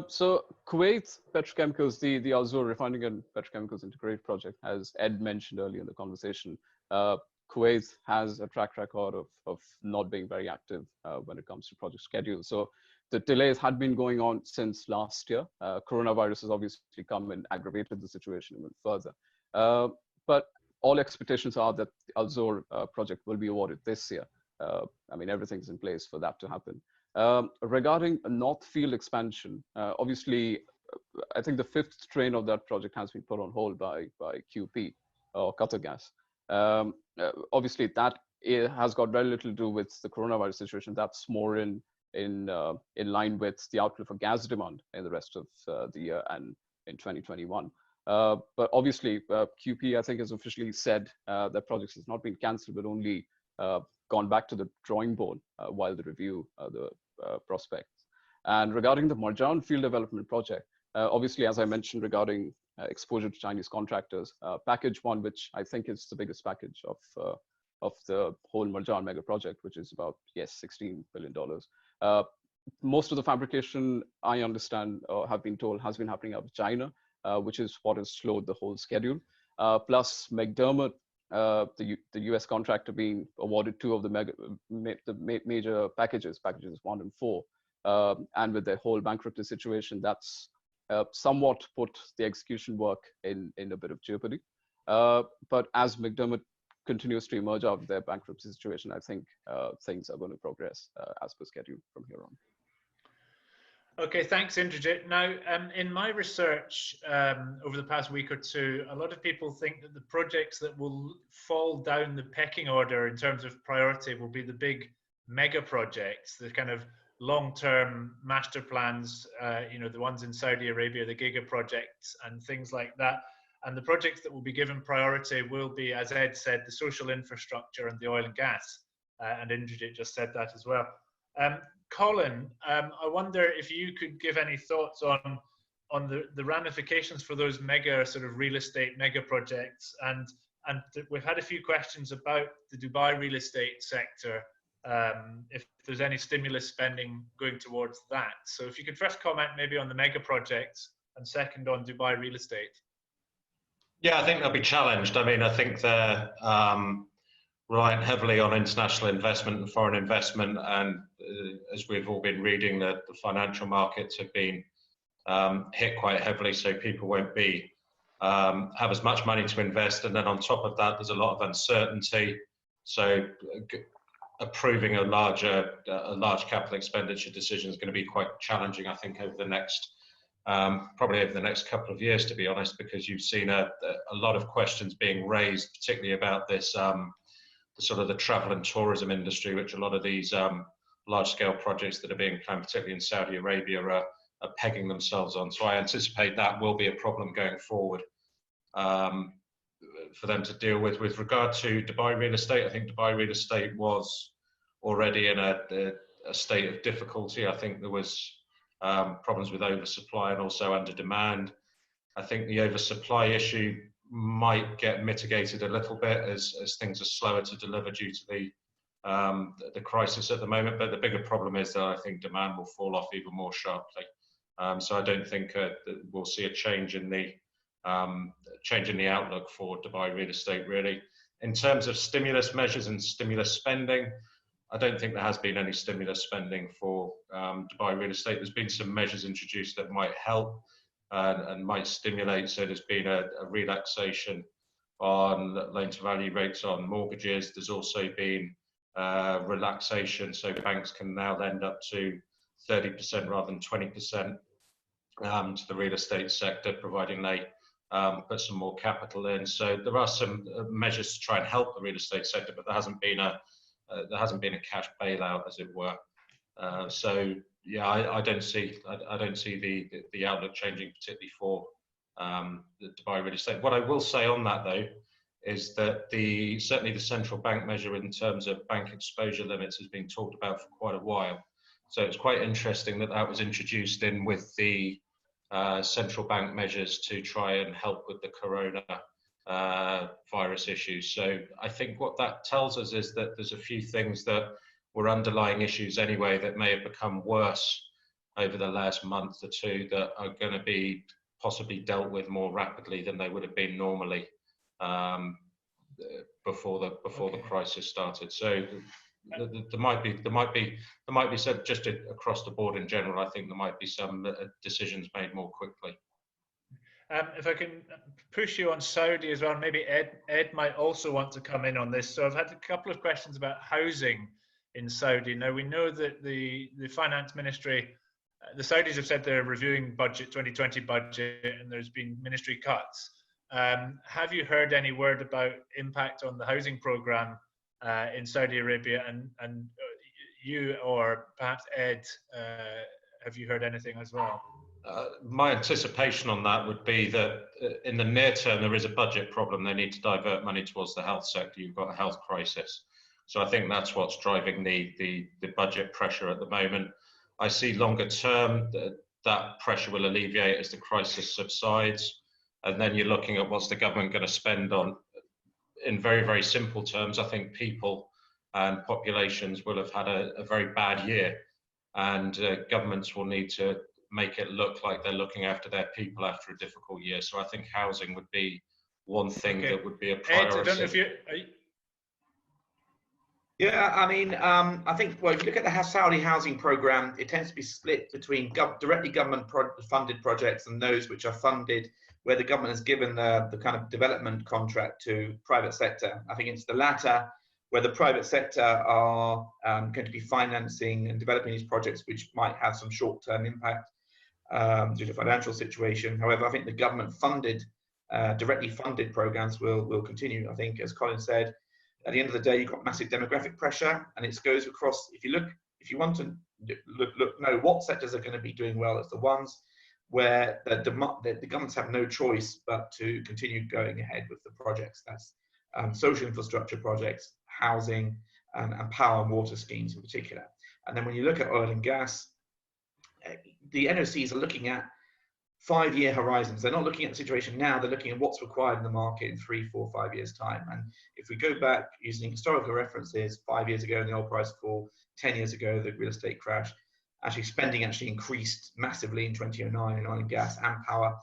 So Kuwait petrochemicals, the Al Zour refining and petrochemicals integrated project, as Ed mentioned earlier in the conversation, Kuwait has a track record of not being very active when it comes to project schedule. So the delays had been going on since last year. Coronavirus has obviously come and aggravated the situation even further. But all expectations are that the Al Zour project will be awarded this year. I mean, everything's in place for that to happen. Regarding a North Field expansion, obviously, I think the 5th train of that project has been put on hold by QP or Qatar Gas. Obviously, that has got very little to do with the coronavirus situation. That's more in line with the outlook for gas demand in the rest of the year and in 2021. But obviously, QP, I think, has officially said that project has not been cancelled, but only gone back to the drawing board while they review the prospects. And regarding the Marjan field development project, obviously, as I mentioned regarding exposure to Chinese contractors, package 1, which I think is the biggest package of the whole Marjan mega project, which is about, yes, $16 billion. Most of the fabrication, I understand, have been told, has been happening out of China, which is what has slowed the whole schedule. Plus McDermott, the US contractor, being awarded 2 of the major packages 1 and 4. And with the whole bankruptcy situation, that's somewhat put the execution work in a bit of jeopardy. But as McDermott continues to emerge out of their bankruptcy situation, I think things are going to progress as per schedule from here on. Okay, thanks, Indrajit. Now, in my research over the past week or two, a lot of people think that the projects that will fall down the pecking order in terms of priority will be the big mega projects, the kind of long-term master plans, the ones in Saudi Arabia, the giga projects and things like that. And the projects that will be given priority will be, as Ed said, the social infrastructure and the oil and gas. And Indrajit just said that as well. Colin, I wonder if you could give any thoughts on the ramifications for those mega sort of real estate mega projects. And we've had a few questions about the Dubai real estate sector, if there's any stimulus spending going towards that. So if you could first comment maybe on the mega projects and second on Dubai real estate. Yeah, I think they'll be challenged. I mean, I think they're relying heavily on international investment and foreign investment. And as we've all been reading, the financial markets have been hit quite heavily, so people won't be have as much money to invest. And then on top of that, there's a lot of uncertainty. So approving a large capital expenditure decision is going to be quite challenging, I think, over the next probably over the next couple of years, to be honest, because you've seen a lot of questions being raised, particularly about this sort of the travel and tourism industry, which a lot of these large-scale projects that are being planned, particularly in Saudi Arabia, are pegging themselves on. So I anticipate that will be a problem going forward. for them to deal with. With regard to Dubai real estate, I think Dubai real estate was already in a state of difficulty. I think there was problems with oversupply and also under demand. I think the oversupply issue might get mitigated a little bit as things are slower to deliver due to the crisis at the moment. But the bigger problem is that I think demand will fall off even more sharply. So I don't think that we'll see a change in the outlook for Dubai real estate, really. In terms of stimulus measures and stimulus spending, I don't think there has been any stimulus spending for Dubai real estate. There's been some measures introduced that might help and might stimulate. So there's been a relaxation on loan-to-value rates on mortgages. There's also been relaxation, so banks can now lend up to 30% rather than 20% to the real estate sector, providing they put some more capital in. So there are some measures to try and help the real estate sector, but there hasn't been a cash bailout, as it were. So yeah, I don't see the outlook changing, particularly for the Dubai real estate. What I will say on that, though, is that certainly the central bank measure in terms of bank exposure limits has been talked about for quite a while. So it's quite interesting that that was introduced in with the central bank measures to try and help with the corona virus issues. So I think what that tells us is that there's a few things that were underlying issues anyway that may have become worse over the last month or two that are going to be possibly dealt with more rapidly than they would have been normally before the crisis started. So there might be said just across the board in general. I think there might be some decisions made more quickly. If I can push you on Saudi as well, maybe Ed might also want to come in on this. So I've had a couple of questions about housing in Saudi. Now we know that the finance ministry, the Saudis have said they're reviewing 2020 budget, and there's been ministry cuts. Have you heard any word about impact on the housing program in Saudi Arabia? And you, or perhaps Ed, have you heard anything as well? My anticipation on that would be that in the near term there is a budget problem. They need to divert money towards the health sector. You've got a health crisis. So I think that's what's driving the budget pressure at the moment. I see longer term that pressure will alleviate as the crisis subsides. And then you're looking at what's the government going to spend on. In very, very simple terms, I think people and populations will have had a very bad year, and governments will need to make it look like they're looking after their people after a difficult year. So I think housing would be one thing that would be a priority. Ed, I don't know if you... Yeah, I mean, I think, well, if you look at the Saudi housing program, it tends to be split between directly government-funded projects and those which are funded where the government has given the kind of development contract to private sector. I think it's the latter, where the private sector are going to be financing and developing these projects, which might have some short-term impact due to financial situation. However, I think the government-funded, directly funded programs will continue. I think, as Colin said, at the end of the day, you've got massive demographic pressure, and it goes across. If you want to know what sectors are going to be doing well, it's the ones where the governments have no choice but to continue going ahead with the projects. That's social infrastructure projects, housing, and power and water schemes in particular. And then when you look at oil and gas, the NOCs are looking at 5-year horizons. They're not looking at the situation now, they're looking at what's required in the market in 3, 4, 5 years' time. And if we go back using historical references, 5 years ago, the oil price fall, 10 years ago, the real estate crash, spending increased massively in 2009 in oil and gas and power,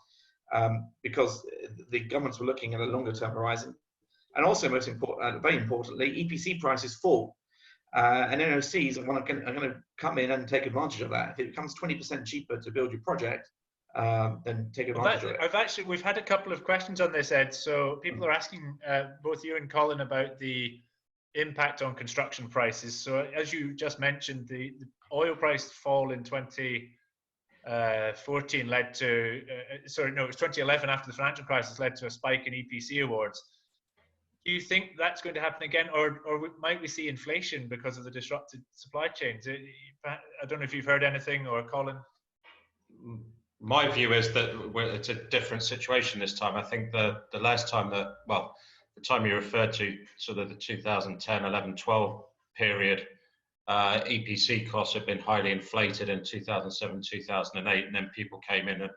because the governments were looking at a longer term horizon. And also, most important, very importantly, EPC prices fall. And NOCs are going to come in and take advantage of that. If it becomes 20% cheaper to build your project, then take advantage of it. We've had a couple of questions on this, Ed. So people are asking both you and Colin about the impact on construction prices. So as you just mentioned, the oil price fall in 2014 led to, it was 2011 after the financial crisis led to a spike in EPC awards. Do you think that's going to happen again, or might we see inflation because of the disrupted supply chains? I don't know if you've heard anything, or Colin. My view is that it's a different situation this time. I think the last time that, well, the time you referred to, sort of the 2010, 11, 12 period, EPC costs have been highly inflated in 2007, 2008, and then people came in and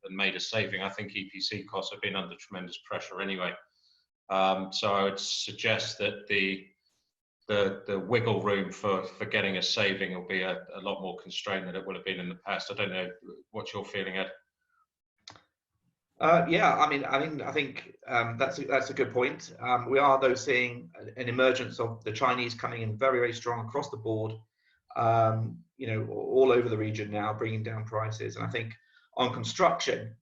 made a saving. I think EPC costs have been under tremendous pressure anyway. So I would suggest that the wiggle room for getting a saving will be a lot more constrained than it would have been in the past. I don't know what you're feeling, Ed. Yeah, I think that's a good point. We are though seeing an emergence of the Chinese coming in very, very strong across the board, you know, all over the region now, bringing down prices. And I think on construction,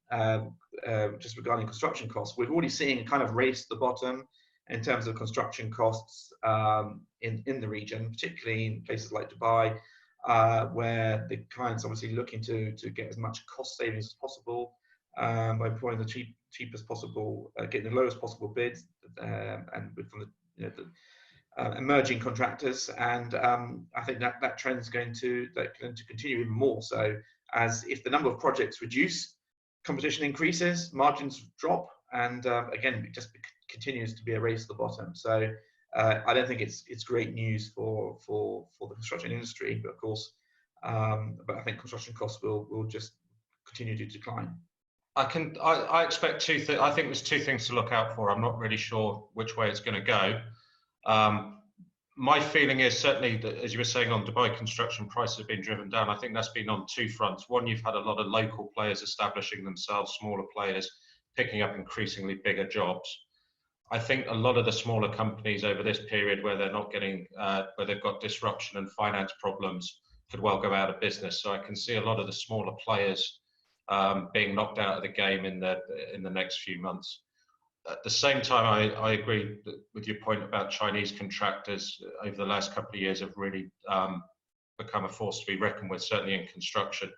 just regarding construction costs, we're already seeing a kind of race to the bottom in terms of construction costs in the region, particularly in places like Dubai, where the clients obviously looking to get as much cost savings as possible. By employing the cheapest possible, getting the lowest possible bids, and from the, you know, the emerging contractors, and I think that trend is going to continue even more. So, as if the number of projects reduce, competition increases, margins drop, and again, it just continues to be a race to the bottom. So, I don't think it's great news for the construction industry, but of course, but I think construction costs will just continue to decline. I expect two things. I think there's two things to look out for. I'm not really sure which way it's going to go. My feeling is certainly that, as you were saying, on Dubai, construction prices have been driven down. I think that's been on two fronts. One, you've had a lot of local players establishing themselves, smaller players picking up increasingly bigger jobs. I think a lot of the smaller companies over this period where they're not getting, where they've got disruption and finance problems, could well go out of business. So I can see a lot of the smaller players being knocked out of the game in the next few months. At the same time, I agree with your point about Chinese contractors over the last couple of years have really become a force to be reckoned with, certainly in construction.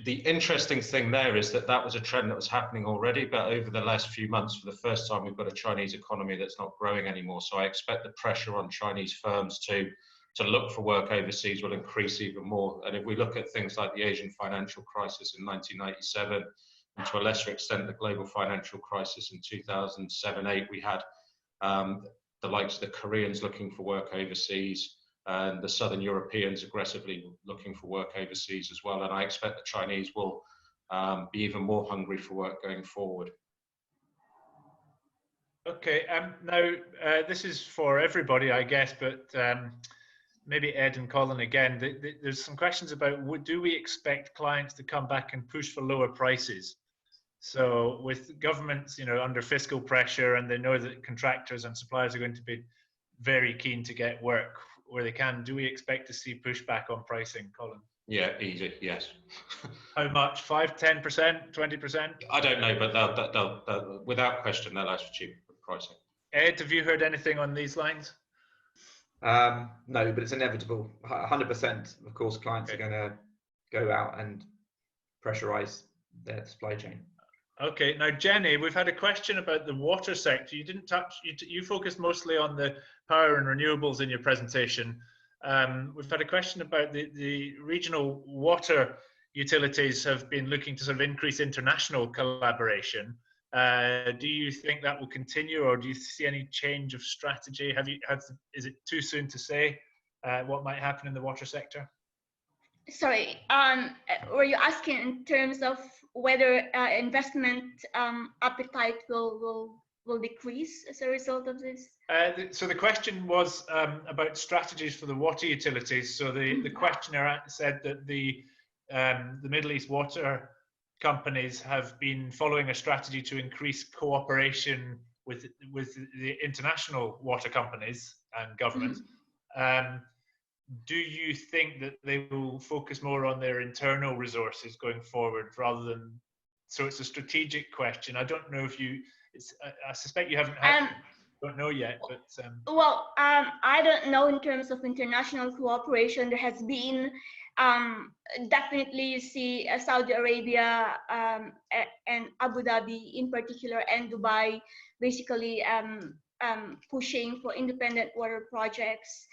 The interesting thing there is that was a trend that was happening already, but over the last few months, for the first time, we've got a Chinese economy that's not growing anymore. So I expect the pressure on Chinese firms to look for work overseas will increase even more. And if we look at things like the Asian financial crisis in 1997, and to a lesser extent, the global financial crisis in 2007-8, we had the likes of the Koreans looking for work overseas, and the Southern Europeans aggressively looking for work overseas as well. And I expect the Chinese will be even more hungry for work going forward. Okay, now this is for everybody, I guess, but maybe Ed and Colin again. There's some questions about, do we expect clients to come back and push for lower prices? So with governments, you know, under fiscal pressure, and they know that contractors and suppliers are going to be very keen to get work where they can, do we expect to see pushback on pricing, Colin? Yeah, easy, yes. How much? 5, 10%, 20%? I don't know, but they'll without question, they'll ask for cheaper pricing. Ed, have you heard anything on these lines? No, but it's inevitable. 100%. Of course, clients are going to go out and pressurize their supply chain. Okay, now Jenny, we've had a question about the water sector. You didn't touch, you focused mostly on the power and renewables in your presentation. We've had a question about the regional water utilities have been looking to sort of increase international collaboration. Do you think that will continue, or do you see any change of strategy? Is it too soon to say what might happen in the water sector? Sorry, were you asking in terms of whether investment appetite will decrease as a result of this? So the question was about strategies for the water utilities. So the questioner said that the Middle East water companies have been following a strategy to increase cooperation with the international water companies and governments. Do you think that they will focus more on their internal resources going forward rather than, so it's a strategic question. I don't know if you, I suspect you haven't had, don't know yet, but. Well, I don't know in terms of international cooperation. There has been, definitely you see Saudi Arabia and Abu Dhabi in particular and Dubai basically pushing for independent water projects.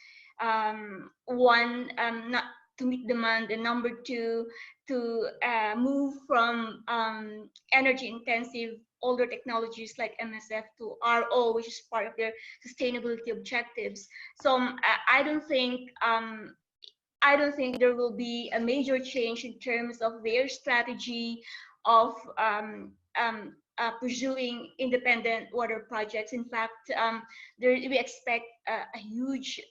One, not to meet demand, and number two, to move from energy intensive older technologies like MSF to RO, which is part of their sustainability objectives. So I don't think there will be a major change in terms of their strategy of pursuing independent water projects. In fact, we expect a huge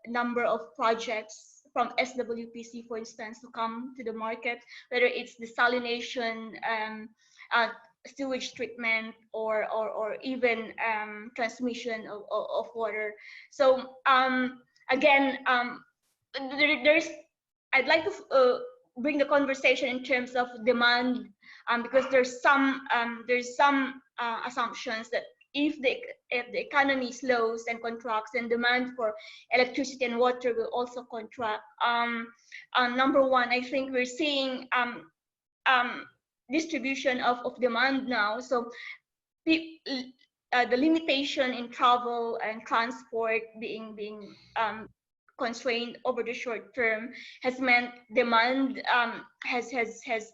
number of projects from SWPC, for instance, to come to the market, whether it's desalination, sewage treatment, or even transmission of water. So again, I'd like to bring the conversation in terms of demand, because there's some assumptions that if the economy slows and contracts, then demand for electricity and water will also contract. Number one, I think we're seeing distribution of demand now. So the limitation in travel and transport being constrained over the short term has meant demand has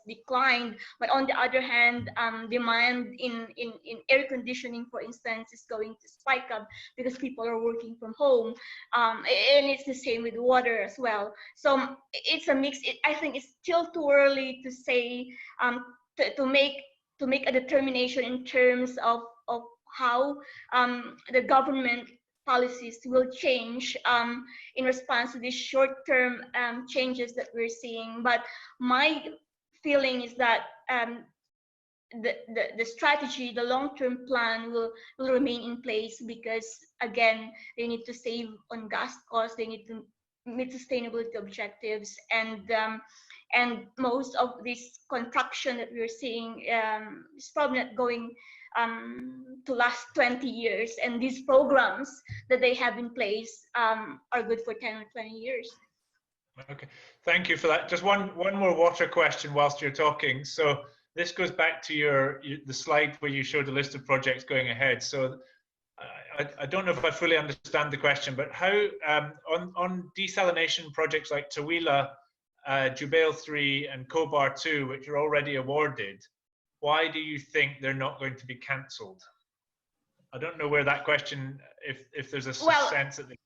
declined. But on the other hand, demand in air conditioning, for instance, is going to spike up because people are working from home, and it's the same with water as well. So it's a mix. I think it's still too early to say, to make a determination in terms of how the government policies will change in response to these short-term changes that we're seeing. But my feeling is that the strategy, the long-term plan will remain in place, because again, they need to save on gas costs, they need to meet sustainability objectives, and most of this contraction that we're seeing is probably not going to last 20 years, and these programs that they have in place are good for 10 or 20 years. Okay, thank you for that. Just one more water question whilst you're talking. So this goes back to the slide where you showed a list of projects going ahead. So I don't know if I fully understand the question, but how on desalination projects like Tawila, Jubail 3 and Kobar 2, which are already awarded, why do you think they're not going to be cancelled? I don't know where that question, if there's a sense that they...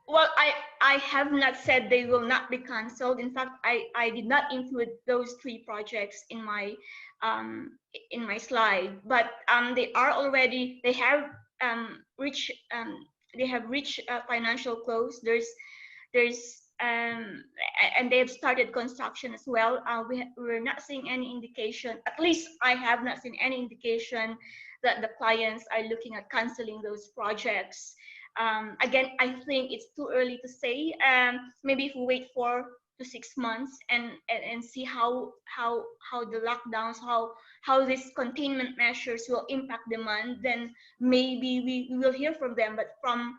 Well, I have not said they will not be cancelled. In fact, I did not include those 3 projects in my slide, but they have reached financial close. And they have started construction as well. We're not seeing any indication, at least I have not seen any indication, that the clients are looking at canceling those projects. Again, I think it's too early to say. Maybe if we wait 4 to 6 months and see how the lockdowns, how these containment measures will impact demand, then maybe we will hear from them. But from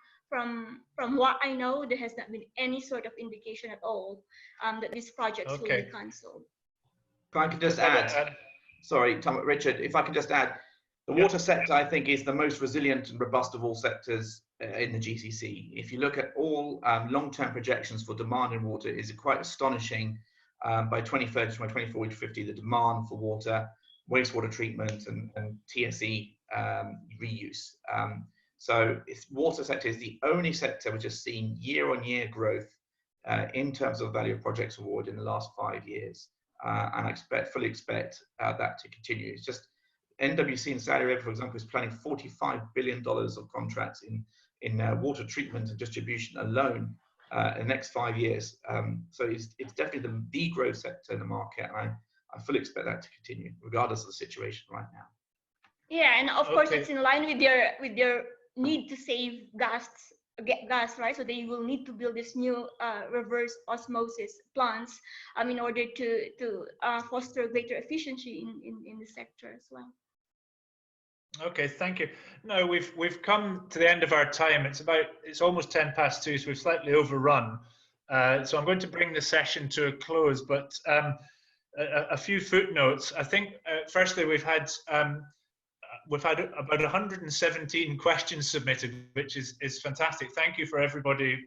what I know, there has not been any sort of indication at all that these projects will be cancelled. If I could just add, sorry, Richard, if I could just add, the water sector, I think, is the most resilient and robust of all sectors in the GCC. If you look at all long-term projections for demand in water, it is quite astonishing. By 2030 to 2040-50, the demand for water, wastewater treatment, and TSE reuse. So water sector is the only sector which has seen year-on-year growth in terms of value of projects awarded in the last 5 years. And I fully expect that to continue. It's just NWC in Saudi Arabia, for example, is planning $45 billion of contracts in water treatment and distribution alone in the next 5 years. So it's definitely the growth sector in the market, and I fully expect that to continue, regardless of the situation right now. Yeah, and of course, it's in line with their need to save gas, right? So they will need to build this new reverse osmosis plants in order to foster greater efficiency in the sector as well. Okay, thank you. No, we've come to the end of our time. It's almost 2:10, so we've slightly overrun. So I'm going to bring the session to a close, but a few footnotes. I think firstly we've had about 117 questions submitted, which is fantastic. Thank you for everybody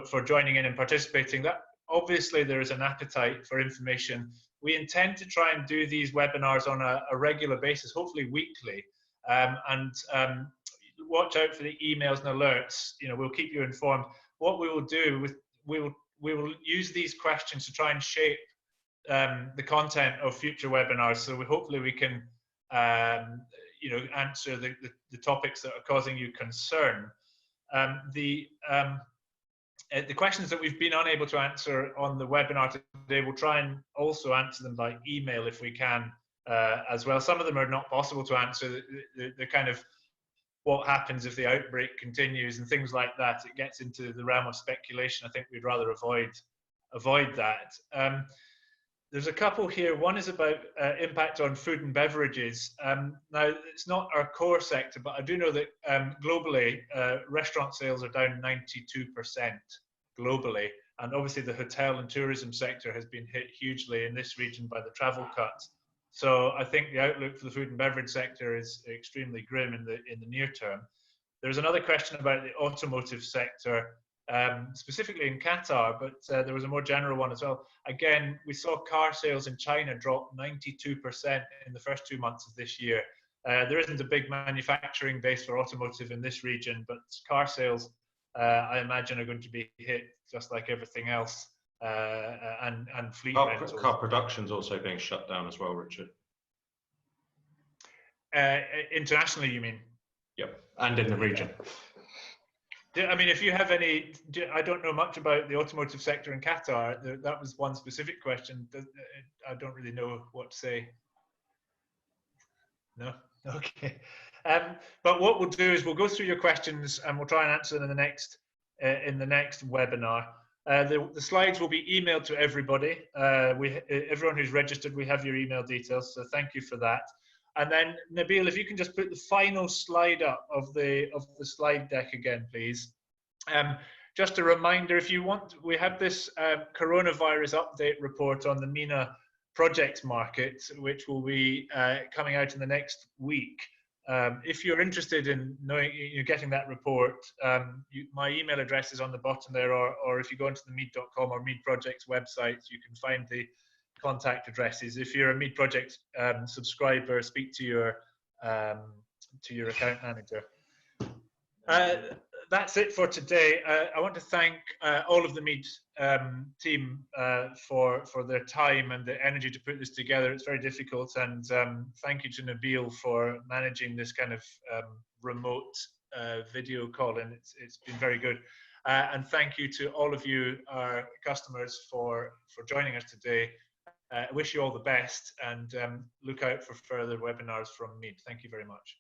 for joining in and participating. That obviously there is an appetite for information we intend to try and do these webinars on a regular basis, hopefully weekly, and watch out for the emails and alerts. You know, we'll keep you informed. What we will do we will use these questions to try and shape the content of future webinars. So hopefully we can you know, answer the topics that are causing you concern. The questions that we've been unable to answer on the webinar today, we'll try and also answer them by email if we can as well. Some of them are not possible to answer. The kind of what happens if the outbreak continues and things like that. It gets into the realm of speculation. I think we'd rather avoid that. There's a couple here. One is about impact on food and beverages. Now, it's not our core sector, but I do know that globally, restaurant sales are down 92% globally. And obviously the hotel and tourism sector has been hit hugely in this region by the travel cuts. So I think the outlook for the food and beverage sector is extremely grim in the near term. There's another question about the automotive sector, specifically in Qatar, but there was a more general one as well. Again, we saw car sales in China drop 92% in the first 2 months of this year. There isn't a big manufacturing base for automotive in this region, but car sales, I imagine, are going to be hit just like everything else, and fleet rentals. Car production's also being shut down as well, Richard. Internationally, you mean? Yep, and in the region. I mean, if you have any, I don't know much about the automotive sector in Qatar. That was one specific question. I don't really know what to say. No? Okay. But what we'll do is we'll go through your questions and we'll try and answer them in the next webinar. The slides will be emailed to everybody. Everyone who's registered, we have your email details, so thank you for that. And then, Nabil, if you can just put the final slide up of the slide deck again, please. Just a reminder, if you want, we have this coronavirus update report on the MENA projects market, which will be coming out in the next week. If you're interested in knowing, getting that report, my email address is on the bottom there, or if you go into the MEED.com or MEED Projects websites, you can find the contact addresses. If you're a MEED Project subscriber, speak to your account manager. That's it for today. I want to thank all of the MEED team for their time and the energy to put this together. It's very difficult, and thank you to Nabil for managing this kind of remote video call, and it's been very good. And thank you to all of you, our customers, for joining us today. I wish you all the best, and look out for further webinars from MEED. Thank you very much.